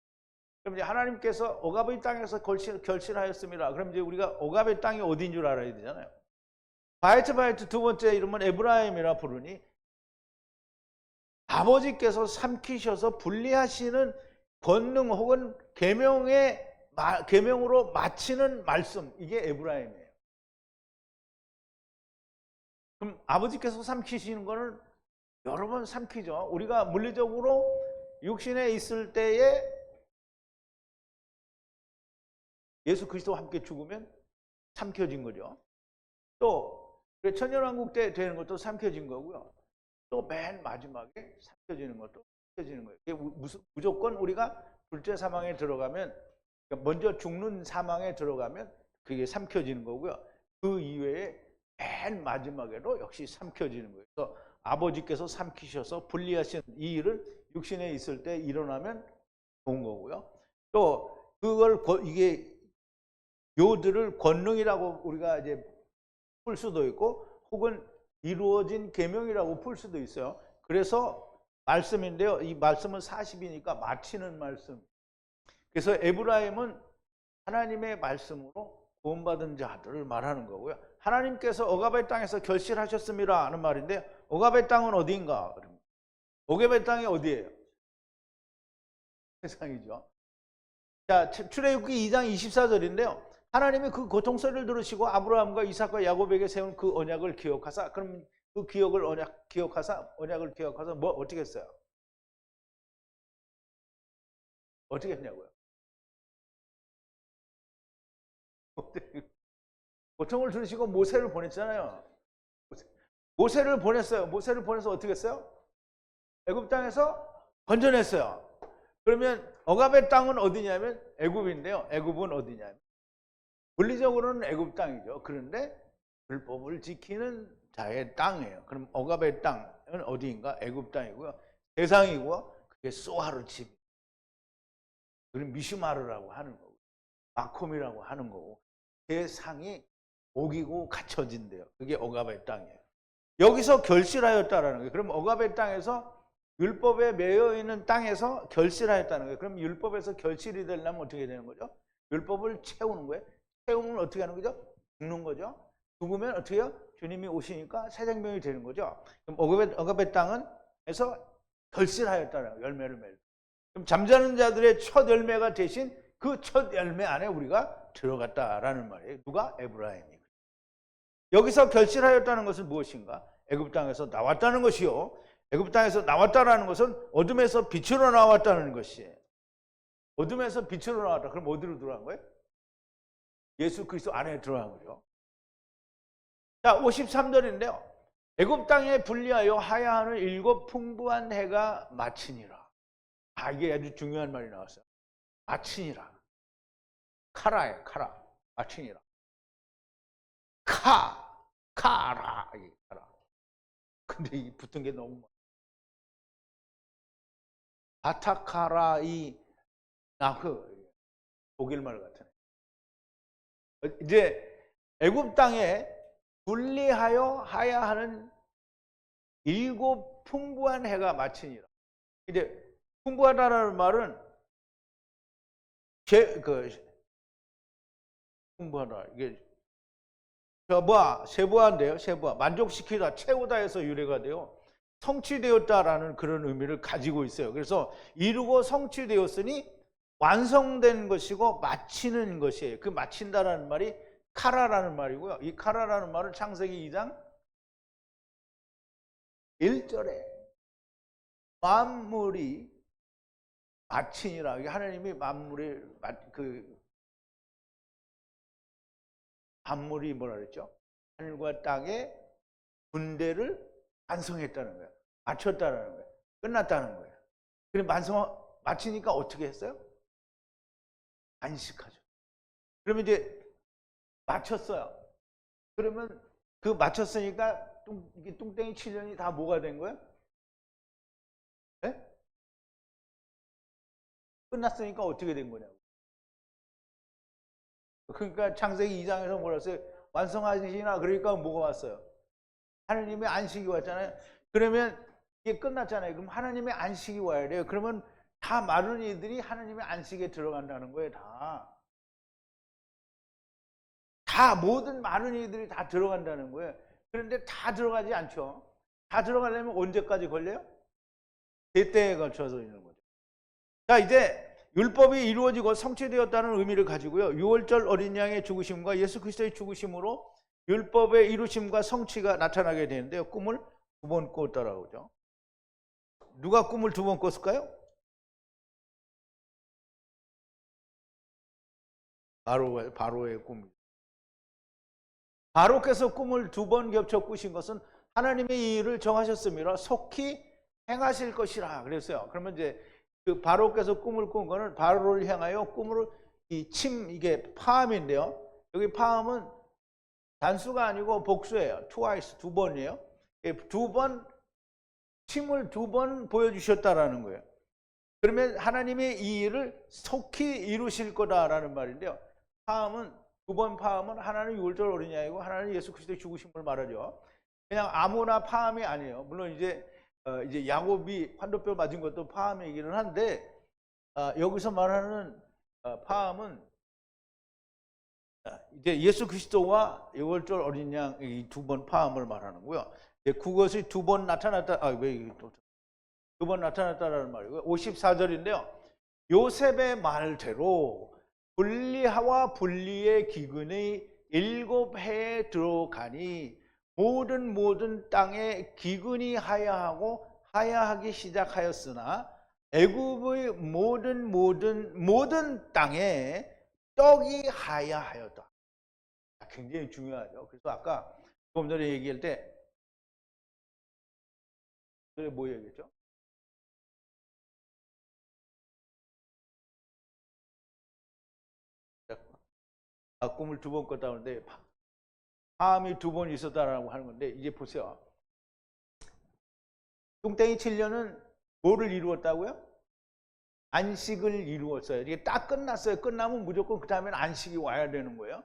Speaker 1: 그럼 이제 하나님께서 억압의 땅에서 결실하였습니다. 그럼 이제 우리가 억압의 땅이 어디인 줄 알아야 되잖아요. 바이트 두 번째 이름은 에브라임이라 부르니 아버지께서 삼키셔서 분리하시는 권능 혹은 계명으로 마치는 말씀, 이게 에브라임이에요. 그럼 아버지께서 삼키시는 거는 여러 번 삼키죠. 우리가 물리적으로 육신에 있을 때에 예수 그리스도와 함께 죽으면 삼켜진 거죠. 또 천년왕국 때 되는 것도 삼켜진 거고요. 또 맨 마지막에 삼켜지는 것도 삼켜지는 거예요. 이게 무조건 우리가 둘째 사망에 들어가면, 먼저 죽는 사망에 들어가면 그게 삼켜지는 거고요. 그 이외에 맨 마지막에도 역시 삼켜지는 거예요. 그래서 아버지께서 삼키셔서 분리하신 이 일을 육신에 있을 때 일어나면 좋은 거고요. 또 그걸 이게 요들을 권능이라고 우리가 이제 풀 수도 있고 혹은 이루어진 계명이라고 풀 수도 있어요. 그래서 말씀인데요. 이 말씀은 40이니까 마치는 말씀. 그래서 에브라임은 하나님의 말씀으로 구원받은 자들을 말하는 거고요. 하나님께서 억압의 땅에서 결실하셨습니다 하는 말인데 억압의 땅은 어디인가? 억압의 땅이 어디예요? 세상이죠. 자, 출애굽기 2장 24절인데요. 하나님이 그 고통소리를 들으시고 아브라함과 이삭과 야곱에게 세운 그 언약을 기억하사, 그럼 그 언약을 기억하사 뭐 어떻게 했어요? 어떻게 했냐고요? 고통을 들으시고 모세를 보냈잖아요. 모세를 보냈어요. 모세를 보내서 어떻게 했어요? 애굽 땅에서 건져냈어요. 그러면 억압의 땅은 어디냐면 애굽인데요. 애굽은 어디냐면 물리적으로는 애굽 땅이죠. 그런데 불법을 지키는 자의 땅이에요. 그럼 억압의 땅은 어디인가? 애굽 땅이고요. 대상이고 그게 소하르 집. 그리고 미슈마르라고 하는 거고, 마콤이라고 하는 거고, 세상이 오기고 갇혀진대요. 그게 오가베 땅이에요. 여기서 결실하였다라는 거예요. 그럼 오가베 땅에서 율법에 매여 있는 땅에서 결실하였다는 거예요. 그럼 율법에서 결실이 되려면 어떻게 되는 거죠? 율법을 채우는 거예요. 채우면 어떻게 하는 거죠? 죽는 거죠. 죽으면 어떻게 해요? 주님이 오시니까 새 생명이 되는 거죠. 그럼 오가베 땅은에서 결실하였다는 거예요. 열매를 맺는. 그럼 잠자는 자들의 첫 열매가 대신 그 첫 열매 안에 우리가 들어갔다라는 말이에요. 누가? 에브라임이. 여기서 결실하였다는 것은 무엇인가? 애굽 땅에서 나왔다는 것이요. 애굽 땅에서 나왔다라는 것은 어둠에서 빛으로 나왔다는 것이에요. 어둠에서 빛으로 나왔다. 그럼 어디로 들어간 거예요? 예수 그리스도 안에 들어간 거죠. 자, 53절인데요. 애굽 땅에 분리하여 하야하는 7 풍부한 해가 마치니라. 아, 이게 아주 중요한 말이 나왔어요. 마치니라. 카라예요, 카라. 마치니라. 카라. 근데 이 붙은 게 너무 많아. 바타카라이 나흐. 독일말 같은. 이제 애굽 땅에 분리하여 하야하는 7 풍부한 해가 마치니라. 이제 풍부하다라는 말은 풍부하다. 이게 세부한데요. 세부하. 만족시키다, 채우다 해서 유래가 돼요. 성취되었다라는 그런 의미를 가지고 있어요. 그래서 이루고 성취되었으니 완성된 것이고 마치는 것이에요. 그 마친다라는 말이 카라라는 말이고요. 이 카라라는 말은 창세기 2장 1절에 만물이 마치니라. 하나님이 만물이 뭐라 그랬죠? 하늘과 땅의 분대를 완성했다는 거예요. 마쳤다는 거예요. 끝났다는 거예요. 그럼 마치니까 어떻게 했어요? 안식하죠. 그러면 이제 마쳤어요. 그러면 그 마쳤으니까 이게 뚱땡이 7년이 다 뭐가 된 거예요? 네? 끝났으니까 어떻게 된 거냐고. 그러니까 창세기 2장에서 뭐라 했어요? 완성하시나? 그러니까 뭐가 왔어요? 하나님의 안식이 왔잖아요. 그러면 이게 끝났잖아요. 그럼 하나님의 안식이 와야 돼요. 그러면 다 마른 이들이 하나님의 안식에 들어간다는 거예요. 다 모든 마른 이들이 다 들어간다는 거예요. 그런데 다 들어가지 않죠. 다 들어가려면 언제까지 걸려요? 대때에 걸쳐서 있는 거죠. 자, 이제 율법이 이루어지고 성취되었다는 의미를 가지고요. 6월절 어린 양의 죽으심과 예수 그리스도의 죽으심으로 율법의 이루심과 성취가 나타나게 되는데요. 꿈을 2번 꿨다라고 그러죠. 누가 꿈을 2번 꿨을까요? 바로의 꿈. 바로께서 꿈을 2번 겹쳐 꾸신 것은 하나님의 이 일을 정하셨음이라 속히 행하실 것이라 그랬어요. 그러면 이제 그 바로께서 꿈을 꾼 거는 바로를 향하여 꿈을 이게 파음인데요. 여기 파음은 단수가 아니고 복수예요. twice, 2번이에요. 2번 침을 2번 보여주셨다라는 거예요. 그러면 하나님의 이 일을 속히 이루실 거다라는 말인데요. 파음은 2번 파음은 하나는 6월절 어린 양이고 하나는 예수 그리스도의 죽으심을 말하죠. 그냥 아무나 파음이 아니에요. 물론 이제 야곱이 환도뼈 맞은 것도 파음이기는 한데 여기서 말하는 파음은 이제 예수 그리스도와 6월절 어린 양 이 2번 파음을 말하는 거고요. 그것이 2번 나타났다. 왜 또 2번 나타났다라는 말이고요. 54절인데요. 요셉의 말대로 분리하와 분리의 기근이 7해에 들어가니 모든 땅에 기근이 하야하기 시작하였으나 애굽의 모든 땅에 떡이 하야하였다. 굉장히 중요하죠. 그래서 아까 조금 전에 얘기할 때 뭐 얘기했죠? 꿈을 2번 꿨다 하는데 파음이 2번 있었다라고 하는 건데 이제 보세요. 뚱땡이 7년은 뭐를 이루었다고요? 안식을 이루었어요. 이게 딱 끝났어요. 끝나면 무조건 그 다음에는 안식이 와야 되는 거예요.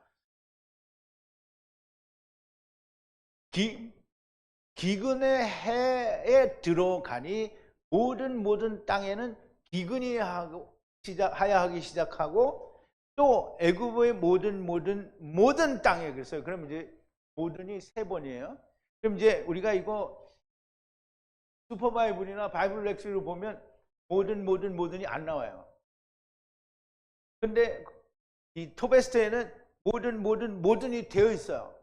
Speaker 1: 기근의 해에 들어가니 모든 땅에는 기근이 하야 하기 시작하고 또 애굽의 모든 땅에 그랬어요. 그럼 이제 모든이 3번이에요. 그럼 이제 우리가 이거 슈퍼바이블이나 바이블 렉스로 보면 모든이 안 나와요. 근데 이 토베스트에는 모든이 되어 있어요.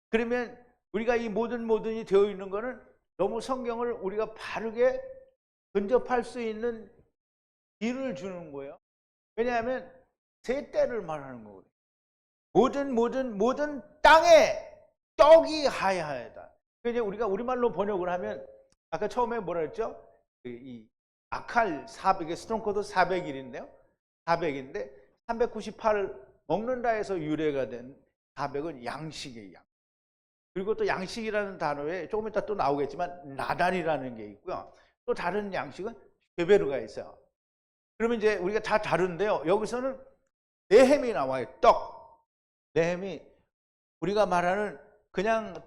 Speaker 1: 그러면 우리가 이 모든이 되어 있는 거는 너무 성경을 우리가 바르게 근접할 수 있는 길을 주는 거예요. 왜냐하면 세 때를 말하는 거거든요. 모든 땅에 떡이 하야하다. 이제 우리가 우리말로 번역을 하면 아까 처음에 뭐라 했죠? 이 아칼 400, 스트롱코드 400일인데요. 400인데 398 먹는다 해서 유래가 된 400은 양식이에요. 그리고 또 양식이라는 단어에 조금 이따 또 나오겠지만 나단이라는 게 있고요. 또 다른 양식은 쉐베르가 있어요. 그러면 이제 우리가 다 다른데요. 여기서는 네햄이 나와요. 떡. 네햄이 우리가 말하는 그냥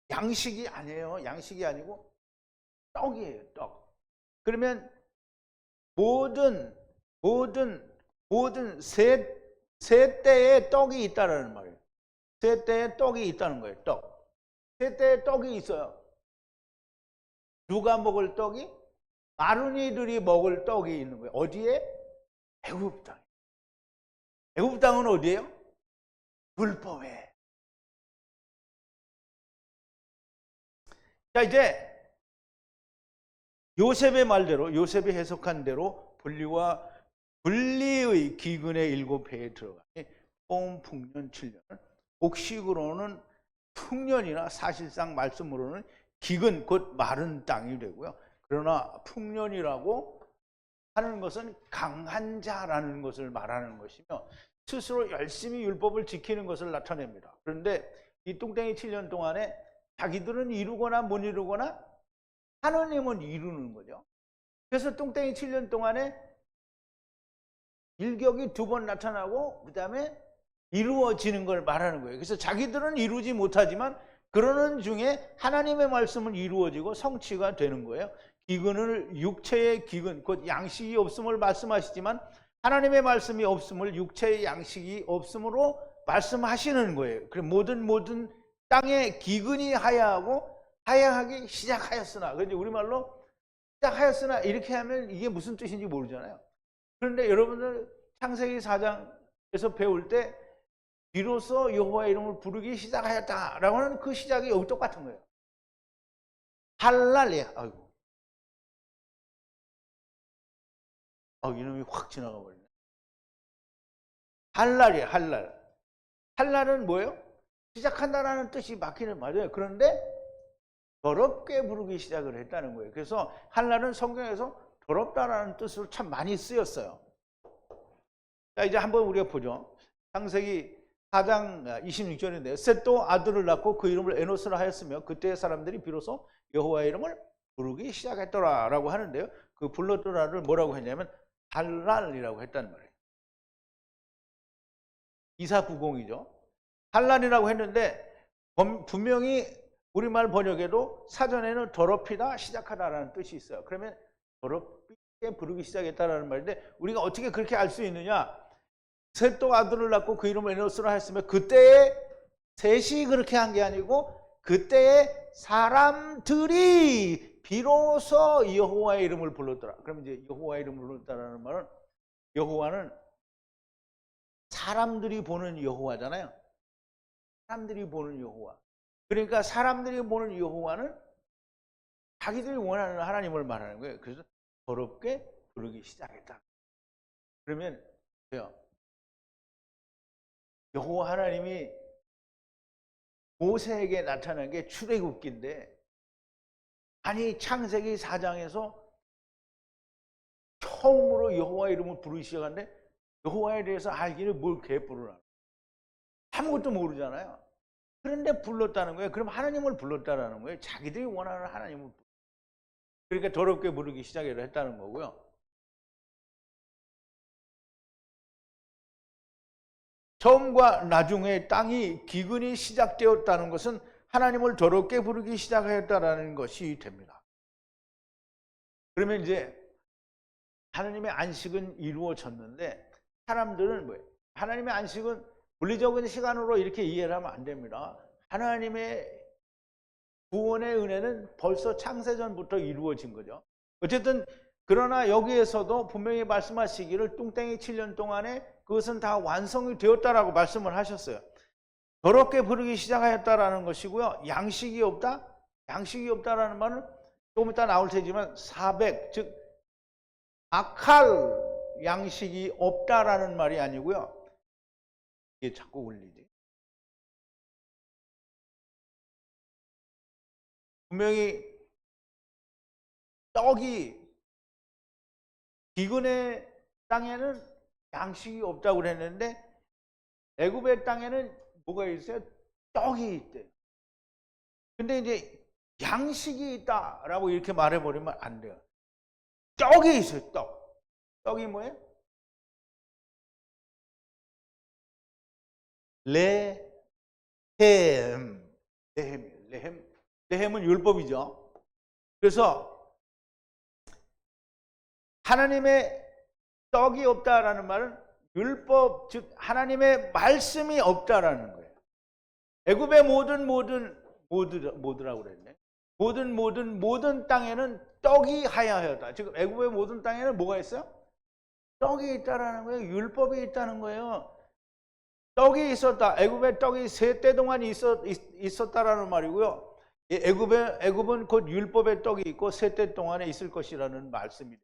Speaker 1: 양식이 아니에요. 양식이 아니고 떡이에요. 떡. 그러면 모든 세 때의 떡이 있다라는 말이에요. 세 때의 떡이 있다는 거예요. 떡. 세 때의 떡이 있어요. 누가 먹을 떡이? 마른이들이 먹을 떡이 있는 거예요. 어디에? 애굽 땅. 애굽 땅은 어디예요? 율법에. 자, 이제 요셉의 말대로, 요셉이 해석한 대로 분리의 기근의 7회에 들어가니 봄, 풍년, 7년은 곡식으로는 풍년이나 사실상 말씀으로는 기근, 곧 마른 땅이 되고요. 그러나 풍년이라고 하는 것은 강한 자라는 것을 말하는 것이며 스스로 열심히 율법을 지키는 것을 나타냅니다. 그런데 이 뚱땡이 7년 동안에 자기들은 이루거나 못 이루거나 하나님은 이루는 거죠. 그래서 뚱땡이 7년 동안에 일격이 2번 나타나고 그 다음에 이루어지는 걸 말하는 거예요. 그래서 자기들은 이루지 못하지만 그러는 중에 하나님의 말씀은 이루어지고 성취가 되는 거예요. 기근을 육체의 기근, 곧 양식이 없음을 말씀하시지만 하나님의 말씀이 없음을 육체의 양식이 없음으로 말씀하시는 거예요. 그래서 모든 땅에 기근이 하야하기 시작하였으나, 그런데 우리말로 시작하였으나 이렇게 하면 이게 무슨 뜻인지 모르잖아요. 그런데 여러분들 창세기 4장에서 배울 때 비로소 여호와의 이름을 부르기 시작하였다라고 하는 그 시작이 여기 똑같은 거예요. 할랄이야. 아이고. 이놈이 확 지나가 버리네. 할랄이야, 할랄. 할랄은 뭐예요? 시작한다라는 뜻이 맞기는 맞아요. 그런데 더럽게 부르기 시작을 했다는 거예요. 그래서 할랄은 성경에서 더럽다라는 뜻으로 참 많이 쓰였어요. 자, 이제 한번 우리가 보죠. 창세기 4장 26절인데요. 셋도 아들을 낳고 그 이름을 에노스라 하였으며 그때의 사람들이 비로소 여호와의 이름을 부르기 시작했더라라고 하는데요. 그 불렀더라를 뭐라고 했냐면 할랄이라고 했단 말이에요. 2490이죠. 할랄이라고 했는데 분명히 우리말 번역에도 사전에는 더럽히다, 시작하다라는 뜻이 있어요. 그러면 더럽게 부르기 시작했다라는 말인데 우리가 어떻게 그렇게 알 수 있느냐? 셋도 아들을 낳고 그 이름을 에노스라 했으면 그때의 셋이 그렇게 한 게 아니고 그때의 사람들이 비로소 여호와의 이름을 불렀더라. 그러면 이제 여호와의 이름을 불렀다라는 말은 여호와는 사람들이 보는 여호와잖아요. 사람들이 보는 여호와. 그러니까 사람들이 보는 여호와는 자기들이 원하는 하나님을 말하는 거예요. 그래서 더럽게 부르기 시작했다. 그러면 여호와 하나님이 모세에게 나타난 게 출애굽기인데 아니 창세기 4장에서 처음으로 여호와 이름을 부르기 시작하는데 여호와에 대해서 알기를 뭘 개뿔을 아무것도 모르잖아요. 그런데 불렀다는 거예요. 그럼 하나님을 불렀다라는 거예요. 자기들이 원하는 하나님을 그러니까 더럽게 부르기 시작했다는 거고요. 처음과 나중에 땅이 기근이 시작되었다는 것은 하나님을 더럽게 부르기 시작하였다라는 것이 됩니다. 그러면 이제 하나님의 안식은 이루어졌는데 사람들은 뭐예요? 하나님의 안식은 물리적인 시간으로 이렇게 이해를 하면 안 됩니다. 하나님의 구원의 은혜는 벌써 창세전부터 이루어진 거죠. 어쨌든 그러나 여기에서도 분명히 말씀하시기를 뚱땡이 7년 동안에 그것은 다 완성이 되었다라고 말씀을 하셨어요. 더럽게 부르기 시작하였다라는 것이고요. 양식이 없다? 양식이 없다라는 말은 조금 이따 나올 테지만 400, 즉 악할 양식이 없다라는 말이 아니고요. 이게 자꾸 울리지. 분명히 떡이 기근의 땅에는 양식이 없다고 그랬는데 애굽의 땅에는 뭐가 있어요? 떡이 있대요. 근데 이제 양식이 있다라고 이렇게 말해버리면 안 돼요. 떡이 있어요. 떡. 떡이 뭐예요? 레헴. 레헴은 율법이죠. 그래서 하나님의 떡이 없다라는 말은 율법, 즉 하나님의 말씀이 없다라는 거예요. 애굽의 모두라고 그랬네. 모든 땅에는 떡이 하야하였다. 지금 애굽의 모든 땅에는 뭐가 있어요? 떡이 있다라는 거예요. 율법이 있다는 거예요. 떡이 있었다. 애굽에 떡이 3때 동안 있었다라는 말이고요. 애굽은 곧 율법의 떡이 있고 3때 동안에 있을 것이라는 말씀이에요.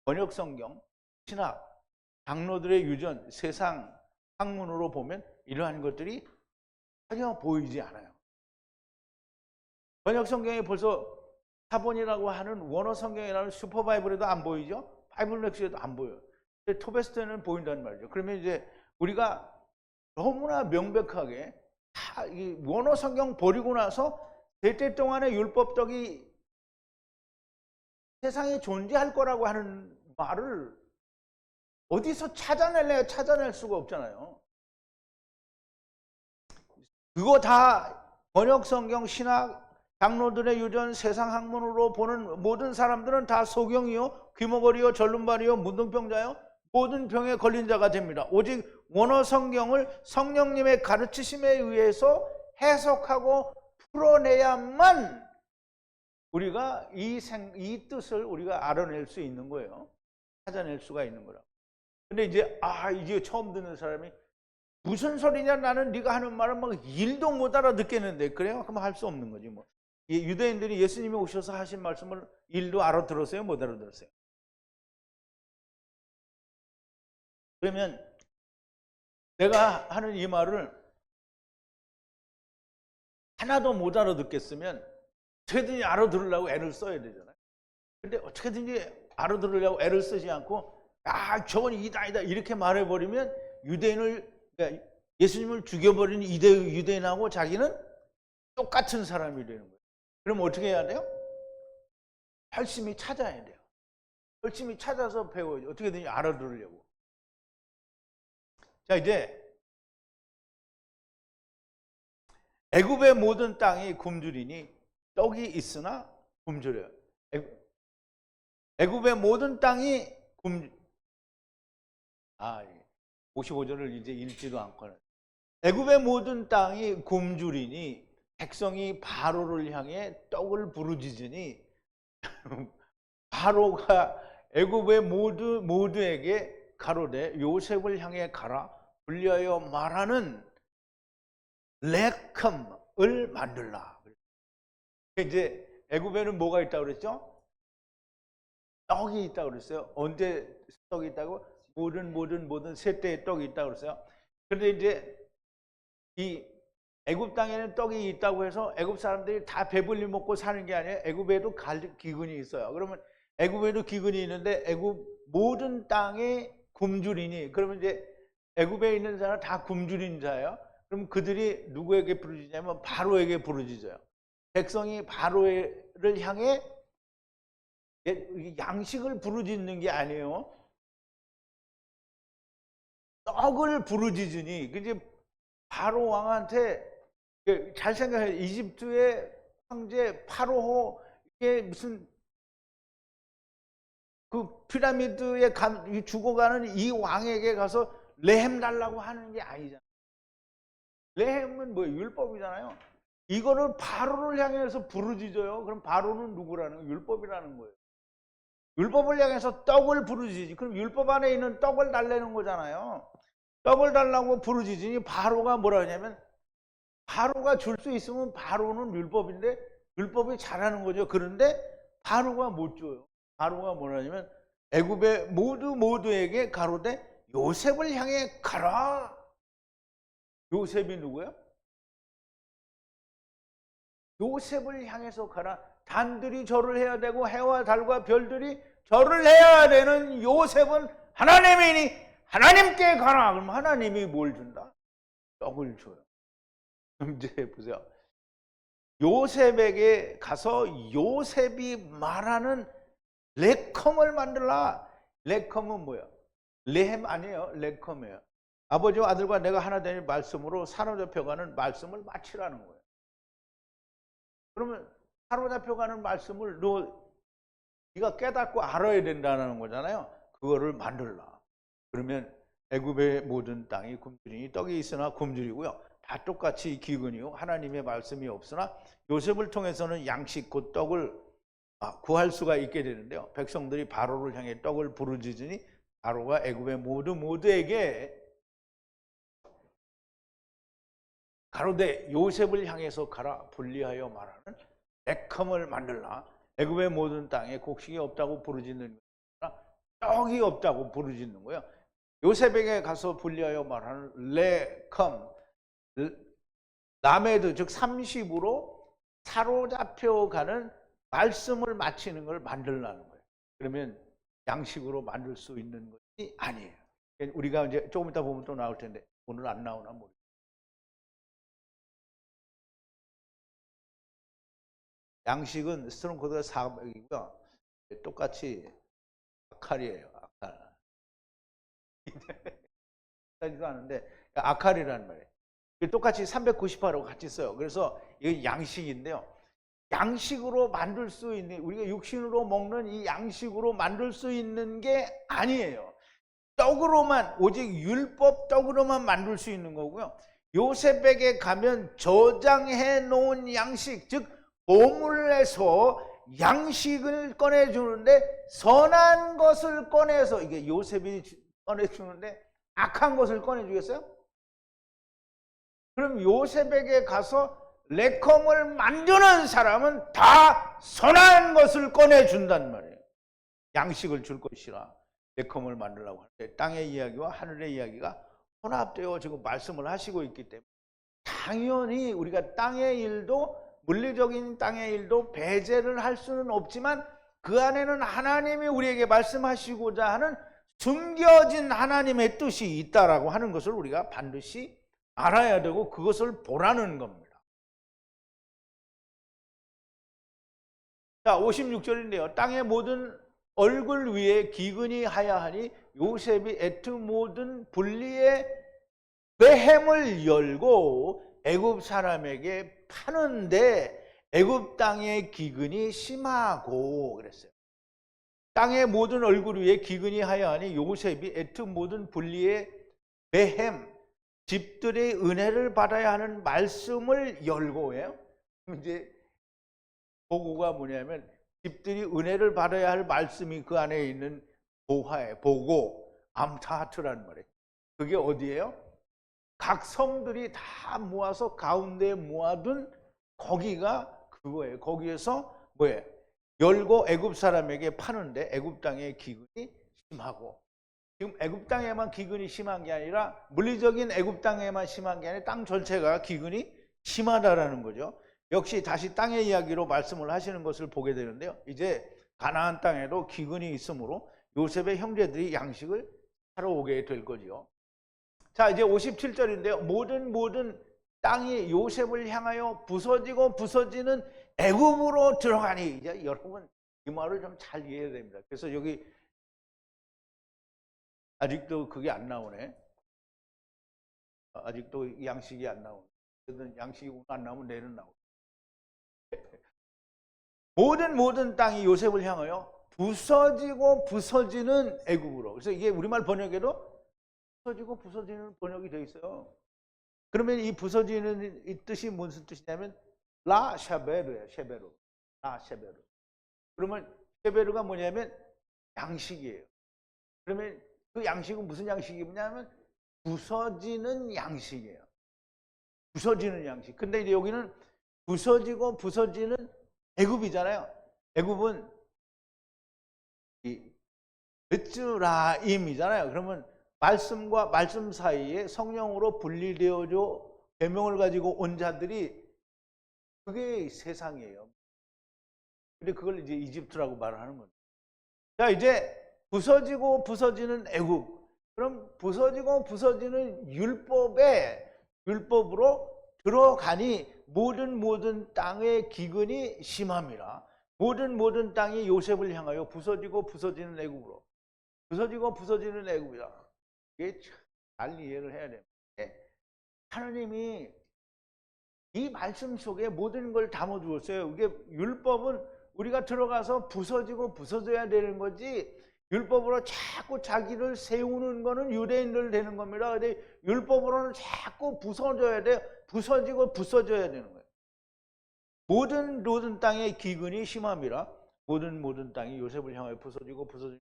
Speaker 1: 번역성경, 신학, 장로들의 유전, 세상 학문으로 보면 이러한 것들이 전혀 보이지 않아요. 번역성경에 벌써 사본이라고 하는 원어성경이라는 슈퍼바이블에도 안 보이죠? 바이블렉스에도 안 보여요. 근데 토베스트에는 보인다는 말이죠. 그러면 이제 우리가 너무나 명백하게 다 이 원어성경 버리고 나서 3때 동안의 율법떡이 세상에 존재할 거라고 하는 말을 어디서 찾아낼래요? 찾아낼 수가 없잖아요. 그거 다 번역성경, 신학, 장로들의 유전, 세상 학문으로 보는 모든 사람들은 다 소경이요, 귀머거리요, 절름발이요, 문둥병자요, 모든 병에 걸린 자가 됩니다. 오직 원어성경을 성령님의 가르치심에 의해서 해석하고 풀어내야만 우리가 이 뜻을 우리가 알아낼 수 있는 거예요. 찾아낼 수가 있는 거라고. 근데 이제 이제 처음 듣는 사람이 무슨 소리냐, 나는 네가 하는 말은 막 1도 못 알아듣겠는데. 그래요? 그럼 할 수 없는 거지 뭐. 유대인들이 예수님이 오셔서 하신 말씀을 1도 알아들었어요? 못 알아들었어요? 그러면 내가 하는 이 말을 하나도 못 알아듣겠으면 어떻게든지 알아들으려고 애를 써야 되잖아요. 근데 어떻게든지 알아들으려고 애를 쓰지 않고 저건 이다 이렇게 말해버리면 그러니까 예수님을 죽여버린 유대인하고 자기는 똑같은 사람이 되는 거예요. 그럼 어떻게 해야 돼요? 열심히 찾아야 돼요. 열심히 찾아서 배워야죠. 어떻게든지 알아들으려고. 자, 이제 애굽의 모든 땅이 굶주리니 떡이 있으나 굶주려요. 애굽의 모든 땅이 55절을 이제 읽지도 않고, 애굽의 모든 땅이 굶주리니 백성이 바로를 향해 떡을 부르짖으니 바로가 애굽의 모두에게 가로되 요셉을 향해 가라 불리하여 말하는 레쿰을 만들라. 이제 애굽에는 뭐가 있다고 그랬죠? 떡이 있다고 그랬어요. 언제 떡이 있다고? 모든 세대의 떡이 있다고 그랬어요. 그런데 이제 이 애굽 땅에는 떡이 있다고 해서 애굽 사람들이 다 배불리 먹고 사는 게 아니에요. 애굽에도 기근이 있어요. 그러면 애굽에도 기근이 있는데 애굽 모든 땅에 굶주리니, 그러면 이제 애굽에 있는 사람 다 굶주린 자예요. 그럼 그들이 누구에게 부르짖냐면 바로에게 부르짖어요. 백성이 바로를 향해 양식을 부르짖는 게 아니에요. 떡을 부르짖으니 이제 바로 왕한테 잘 생각해. 이집트의 황제 파로호 이게 무슨 그 피라미드에 죽어가는 이 왕에게 가서 레헴 달라고 하는 게 아니잖아요. 레헴은 뭐 율법이잖아요. 이거를 바로를 향해서 부르짖어요. 그럼 바로는 누구라는 거예요? 율법이라는 거예요. 율법을 향해서 떡을 부르짖지. 그럼 율법 안에 있는 떡을 달라는 거잖아요. 떡을 달라고 부르짖으니 바로가 뭐라 하냐면 바로가 줄 수 있으면 바로는 율법인데 율법이 잘하는 거죠. 그런데 바로가 못 줘요. 바로가 뭐라냐면 애굽의 모두에게 가로되 요셉을 향해 가라. 요셉이 누구예요? 요셉을 향해서 가라. 단들이 절을 해야 되고 해와 달과 별들이 절을 해야 되는 요셉은 하나님이니 하나님께 가라. 그럼 하나님이 뭘 준다? 떡을 줘요. 이제 보세요. 요셉에게 가서 요셉이 말하는 레컴을 만들라. 레컴은 뭐야? 레헴 아니에요. 레컴이에요. 아버지와 아들과 내가 하나 되는 말씀으로 사로잡혀가는 말씀을 마치라는 거예요. 그러면 사로잡혀가는 말씀을 네가 깨닫고 알아야 된다는 거잖아요. 그거를 만들라. 그러면 애굽의 모든 땅이 굶주리니 떡이 있으나 굶주리고요. 다 똑같이 기근이요. 하나님의 말씀이 없으나 요셉을 통해서는 양식 곧 떡을 구할 수가 있게 되는데요. 백성들이 바로를 향해 떡을 부르짖으니 바로가 애굽의 모두에게 가로되 요셉을 향해서 가라 분리하여 말하는 레컴을 만들라. 애굽의 모든 땅에 곡식이 없다고 부르짖는 거라 떡이 없다고 부르짖는 거예요. 요셉에게 가서 분리하여 말하는 레컴 라메드 즉 30으로 사로잡혀가는 말씀을 마치는 걸 만들라는 거예요. 그러면 양식으로 만들 수 있는 것이 아니에요. 우리가 이제 조금 이따 보면 또 나올 텐데 오늘 안 나오나 모르겠어요. 양식은 스트롱 코드가 400이고요. 똑같이 아칼이에요. 아칼. 하지도 않은데 아칼이라는 말이에요. 똑같이 398하고 같이 써요. 그래서 이게 양식인데요. 양식으로 만들 수 있는 우리가 육신으로 먹는 이 양식으로 만들 수 있는 게 아니에요. 떡으로만 오직 율법 떡으로만 만들 수 있는 거고요. 요셉에게 가면 저장해 놓은 양식 즉 보물에서 양식을 꺼내주는데 선한 것을 꺼내서 이게 요셉이 꺼내주는데 악한 것을 꺼내주겠어요? 그럼 요셉에게 가서 레컴을 만드는 사람은 다 선한 것을 꺼내준단 말이에요. 양식을 줄 것이라 레컴을 만들라고 할 때 땅의 이야기와 하늘의 이야기가 혼합되어 지금 말씀을 하시고 있기 때문에 당연히 우리가 땅의 일도 물리적인 땅의 일도 배제를 할 수는 없지만 그 안에는 하나님이 우리에게 말씀하시고자 하는 숨겨진 하나님의 뜻이 있다라고 하는 것을 우리가 반드시 알아야 되고 그것을 보라는 겁니다. 자, 56절인데요. 땅의 모든 얼굴 위에 기근이 하야하니 요셉이 애트 모든 분리의 베햄을 열고 애굽 사람에게 파는데 애굽 땅의 기근이 심하고 그랬어요. 땅의 모든 얼굴 위에 기근이 하야하니 요셉이 애트 모든 분리의 베햄 집들의 은혜를 받아야 하는 말씀을 열고예요. 이제 보고가 뭐냐면 집들이 은혜를 받아야 할 말씀이 그 안에 있는 보화에 보고 암타하트라는 말이에요. 그게 어디예요? 각 성들이 다 모아서 가운데에 모아둔 거기가 그거예요. 거기에서 뭐예요? 열고 애굽 사람에게 파는데 애굽 땅의 기근이 심하고 지금 애굽 땅에만 기근이 심한 게 아니라 물리적인 애굽 땅에만 심한 게 아니라 땅 전체가 기근이 심하다라는 거죠. 역시 다시 땅의 이야기로 말씀을 하시는 것을 보게 되는데요. 이제 가나안 땅에도 기근이 있으므로 요셉의 형제들이 양식을 사러 오게 될 거지요. 자, 이제 57절인데요. 모든 땅이 요셉을 향하여 부서지고 부서지는 애굽으로 들어가니 이제 여러분 이 말을 좀 잘 이해해야 됩니다. 그래서 여기 아직도 그게 안 나오네. 아직도 양식이 안 나오고, 양식이 오늘 안 나오면 내일은 나오고. 모든 땅이 요셉을 향하여 부서지고 부서지는 애굽으로. 그래서 이게 우리말 번역에도 부서지고 부서지는 번역이 되어 있어요. 그러면 이 부서지는 이 뜻이 무슨 뜻이냐면 라 샤베르예요. 샤베르. 라 샤베르. 그러면 샤베르가 뭐냐면 양식이에요. 그러면 그 양식은 무슨 양식이냐면 부서지는 양식이에요. 부서지는 양식. 근데 이제 여기는 부서지고 부서지는 애굽이잖아요. 애굽은 이 베츠라임이잖아요. 그러면 말씀과 말씀 사이에 성령으로 분리되어져 계명을 가지고 온 자들이 그게 세상이에요. 근데 그걸 이제 이집트라고 말을 하는 거죠. 자, 이제 부서지고 부서지는 애굽. 그럼 부서지고 부서지는 율법으로 들어가니 모든 땅의 기근이 심함이라. 모든 땅이 요셉을 향하여 부서지고 부서지는 애굽으로. 부서지고 부서지는 애굽이라. 이게 잘 이해를 해야 됩니다. 하나님이 이 말씀 속에 모든 걸 담아두었어요. 이게 율법은 우리가 들어가서 부서지고 부서져야 되는 거지, 율법으로 자꾸 자기를 세우는 거는 유대인들 되는 겁니다. 근데 율법으로는 자꾸 부서져야 돼. 부서지고 부서져야 되는 거예요. 모든 땅의 기근이 심함이라. 모든 땅이 요셉을 향하여 부서지고 부서지고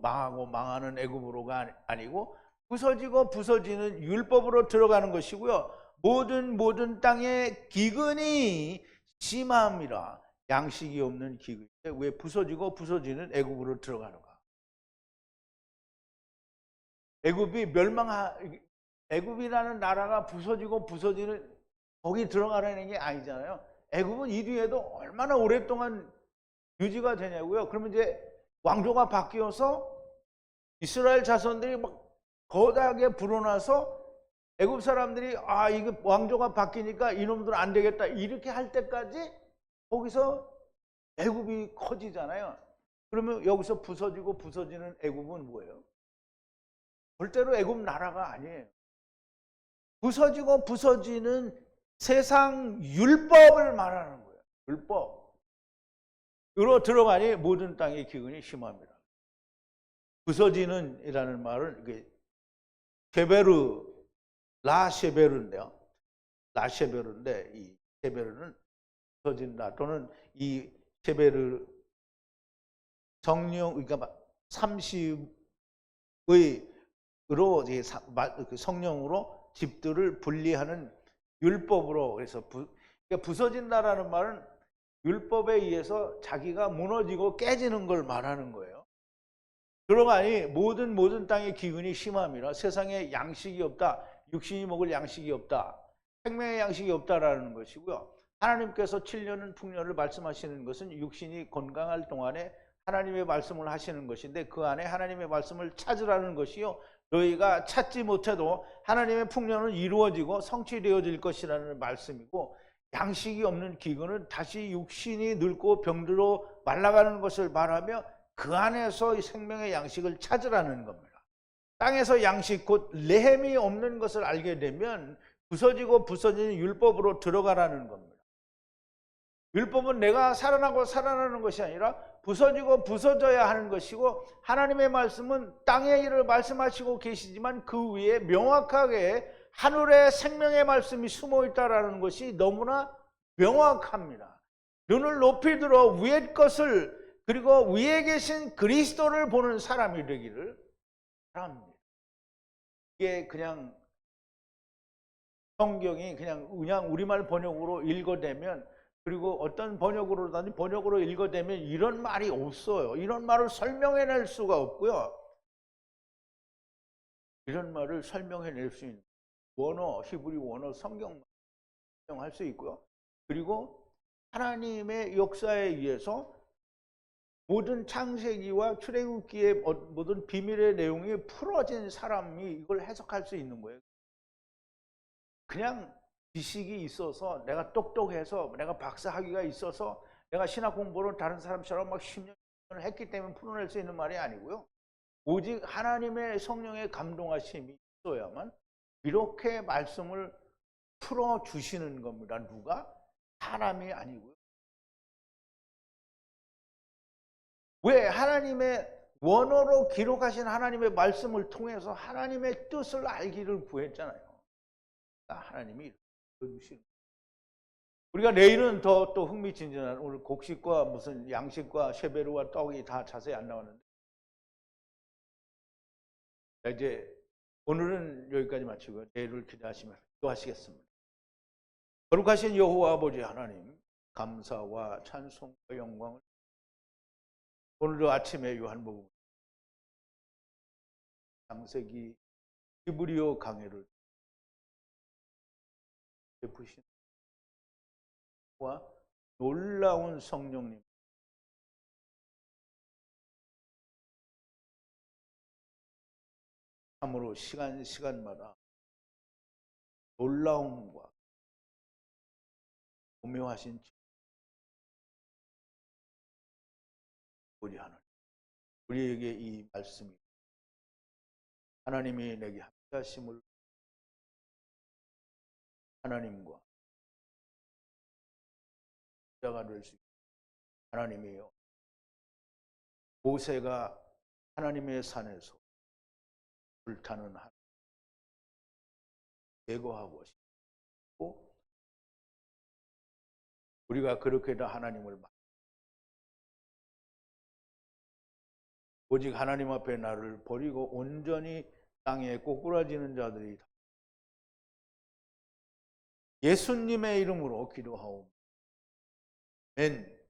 Speaker 1: 망하고 망하는 애굽으로가 아니고 부서지고 부서지는 율법으로 들어가는 것이고요. 모든 땅의 기근이 심함이라. 양식이 없는 기근인데 왜 부서지고 부서지는 애굽으로 들어가는가? 애굽이라는 나라가 부서지고 부서지는 거기 들어가라는 게 아니잖아요. 애굽은 이 뒤에도 얼마나 오랫동안 유지가 되냐고요. 그러면 이제 왕조가 바뀌어서 이스라엘 자손들이 막 거대하게 불어나서 애굽 사람들이 이거 왕조가 바뀌니까 이놈들은 안 되겠다 이렇게 할 때까지 거기서 애굽이 커지잖아요. 그러면 여기서 부서지고 부서지는 애굽은 뭐예요? 절대로 애굽 나라가 아니에요. 부서지고 부서지는 세상 율법을 말하는 거예요. 율법으로 들어가니 모든 땅의 기근이 심합니다. 부서지는 이라는 말은 쉐베르, 라쉐베르인데요. 라쉐베르인데 이 쉐베르는 부서진다 또는 이 쉐베르 성령, 그러니까 30의로 성령으로 집들을 분리하는 율법으로. 그래서 부서진다라는 말은 율법에 의해서 자기가 무너지고 깨지는 걸 말하는 거예요. 들어가니 모든 땅의 기근이 심함이라. 세상에 양식이 없다, 육신이 먹을 양식이 없다, 생명의 양식이 없다라는 것이고요. 하나님께서 7년은 풍년을 말씀하시는 것은 육신이 건강할 동안에 하나님의 말씀을 하시는 것인데 그 안에 하나님의 말씀을 찾으라는 것이요, 너희가 찾지 못해도 하나님의 풍년은 이루어지고 성취되어질 것이라는 말씀이고, 양식이 없는 기근은 다시 육신이 늙고 병들어 말라가는 것을 말하며 그 안에서 생명의 양식을 찾으라는 겁니다. 땅에서 양식 곧 레헴이 없는 것을 알게 되면 부서지고 부서지는 율법으로 들어가라는 겁니다. 율법은 내가 살아나는 것이 아니라 부서지고 부서져야 하는 것이고, 하나님의 말씀은 땅의 일을 말씀하시고 계시지만 그 위에 명확하게 하늘의 생명의 말씀이 숨어 있다는 것이 너무나 명확합니다. 눈을 높이 들어 위의 것을, 그리고 위에 계신 그리스도를 보는 사람이 되기를 바랍니다. 이게 그냥 성경이 그냥 우리말 번역으로 읽어대면, 그리고 어떤 번역으로 읽어대면 이런 말이 없어요. 이런 말을 설명해낼 수가 없고요. 이런 말을 설명해낼 수 있는 히브리 원어 성경만 사용할 수 있고요. 그리고 하나님의 역사에 의해서 모든 창세기와 출애굽기의 모든 비밀의 내용이 풀어진 사람이 이걸 해석할 수 있는 거예요. 그냥 지식이 있어서, 내가 똑똑해서, 내가 박사 학위가 있어서, 내가 신학 공부를 다른 사람처럼 막 10년 했기 때문에 풀어낼 수 있는 말이 아니고요. 오직 하나님의 성령의 감동하심이 있어야만 이렇게 말씀을 풀어주시는 겁니다. 누가? 사람이 아니고요. 왜? 하나님의 원어로 기록하신 하나님의 말씀을 통해서 하나님의 뜻을 알기를 구했잖아요. 하나님이 이루신. 우리가 내일은 더 또 흥미진진한, 오늘 곡식과 무슨 양식과 쉐베르와 떡이 다 자세히 안 나왔는데, 이제 오늘은 여기까지 마치고 내일을 기대하시면서 기도하시겠습니다. 거룩하신 여호와 아버지 하나님, 감사와 찬송과 영광을 오늘도 아침에 요한복음 창세기 히브리어 강해를 베푸신 와 놀라운 성령님, 참으로 시간마다 놀라움과 오묘하신 우리 하나님, 우리에게 이 말씀이 하나님이 내게 함께하심을, 하나님과 자가 될 수 있는 하나님이요, 모세가 하나님의 산에서 불타는 하나님 제거하고 싶고, 우리가 그렇게 다 하나님을 오직 하나님 앞에 나를 버리고 온전히 땅에 꼬꾸라지는 자들이 예수님의 이름으로 기도하옵니다. 아멘.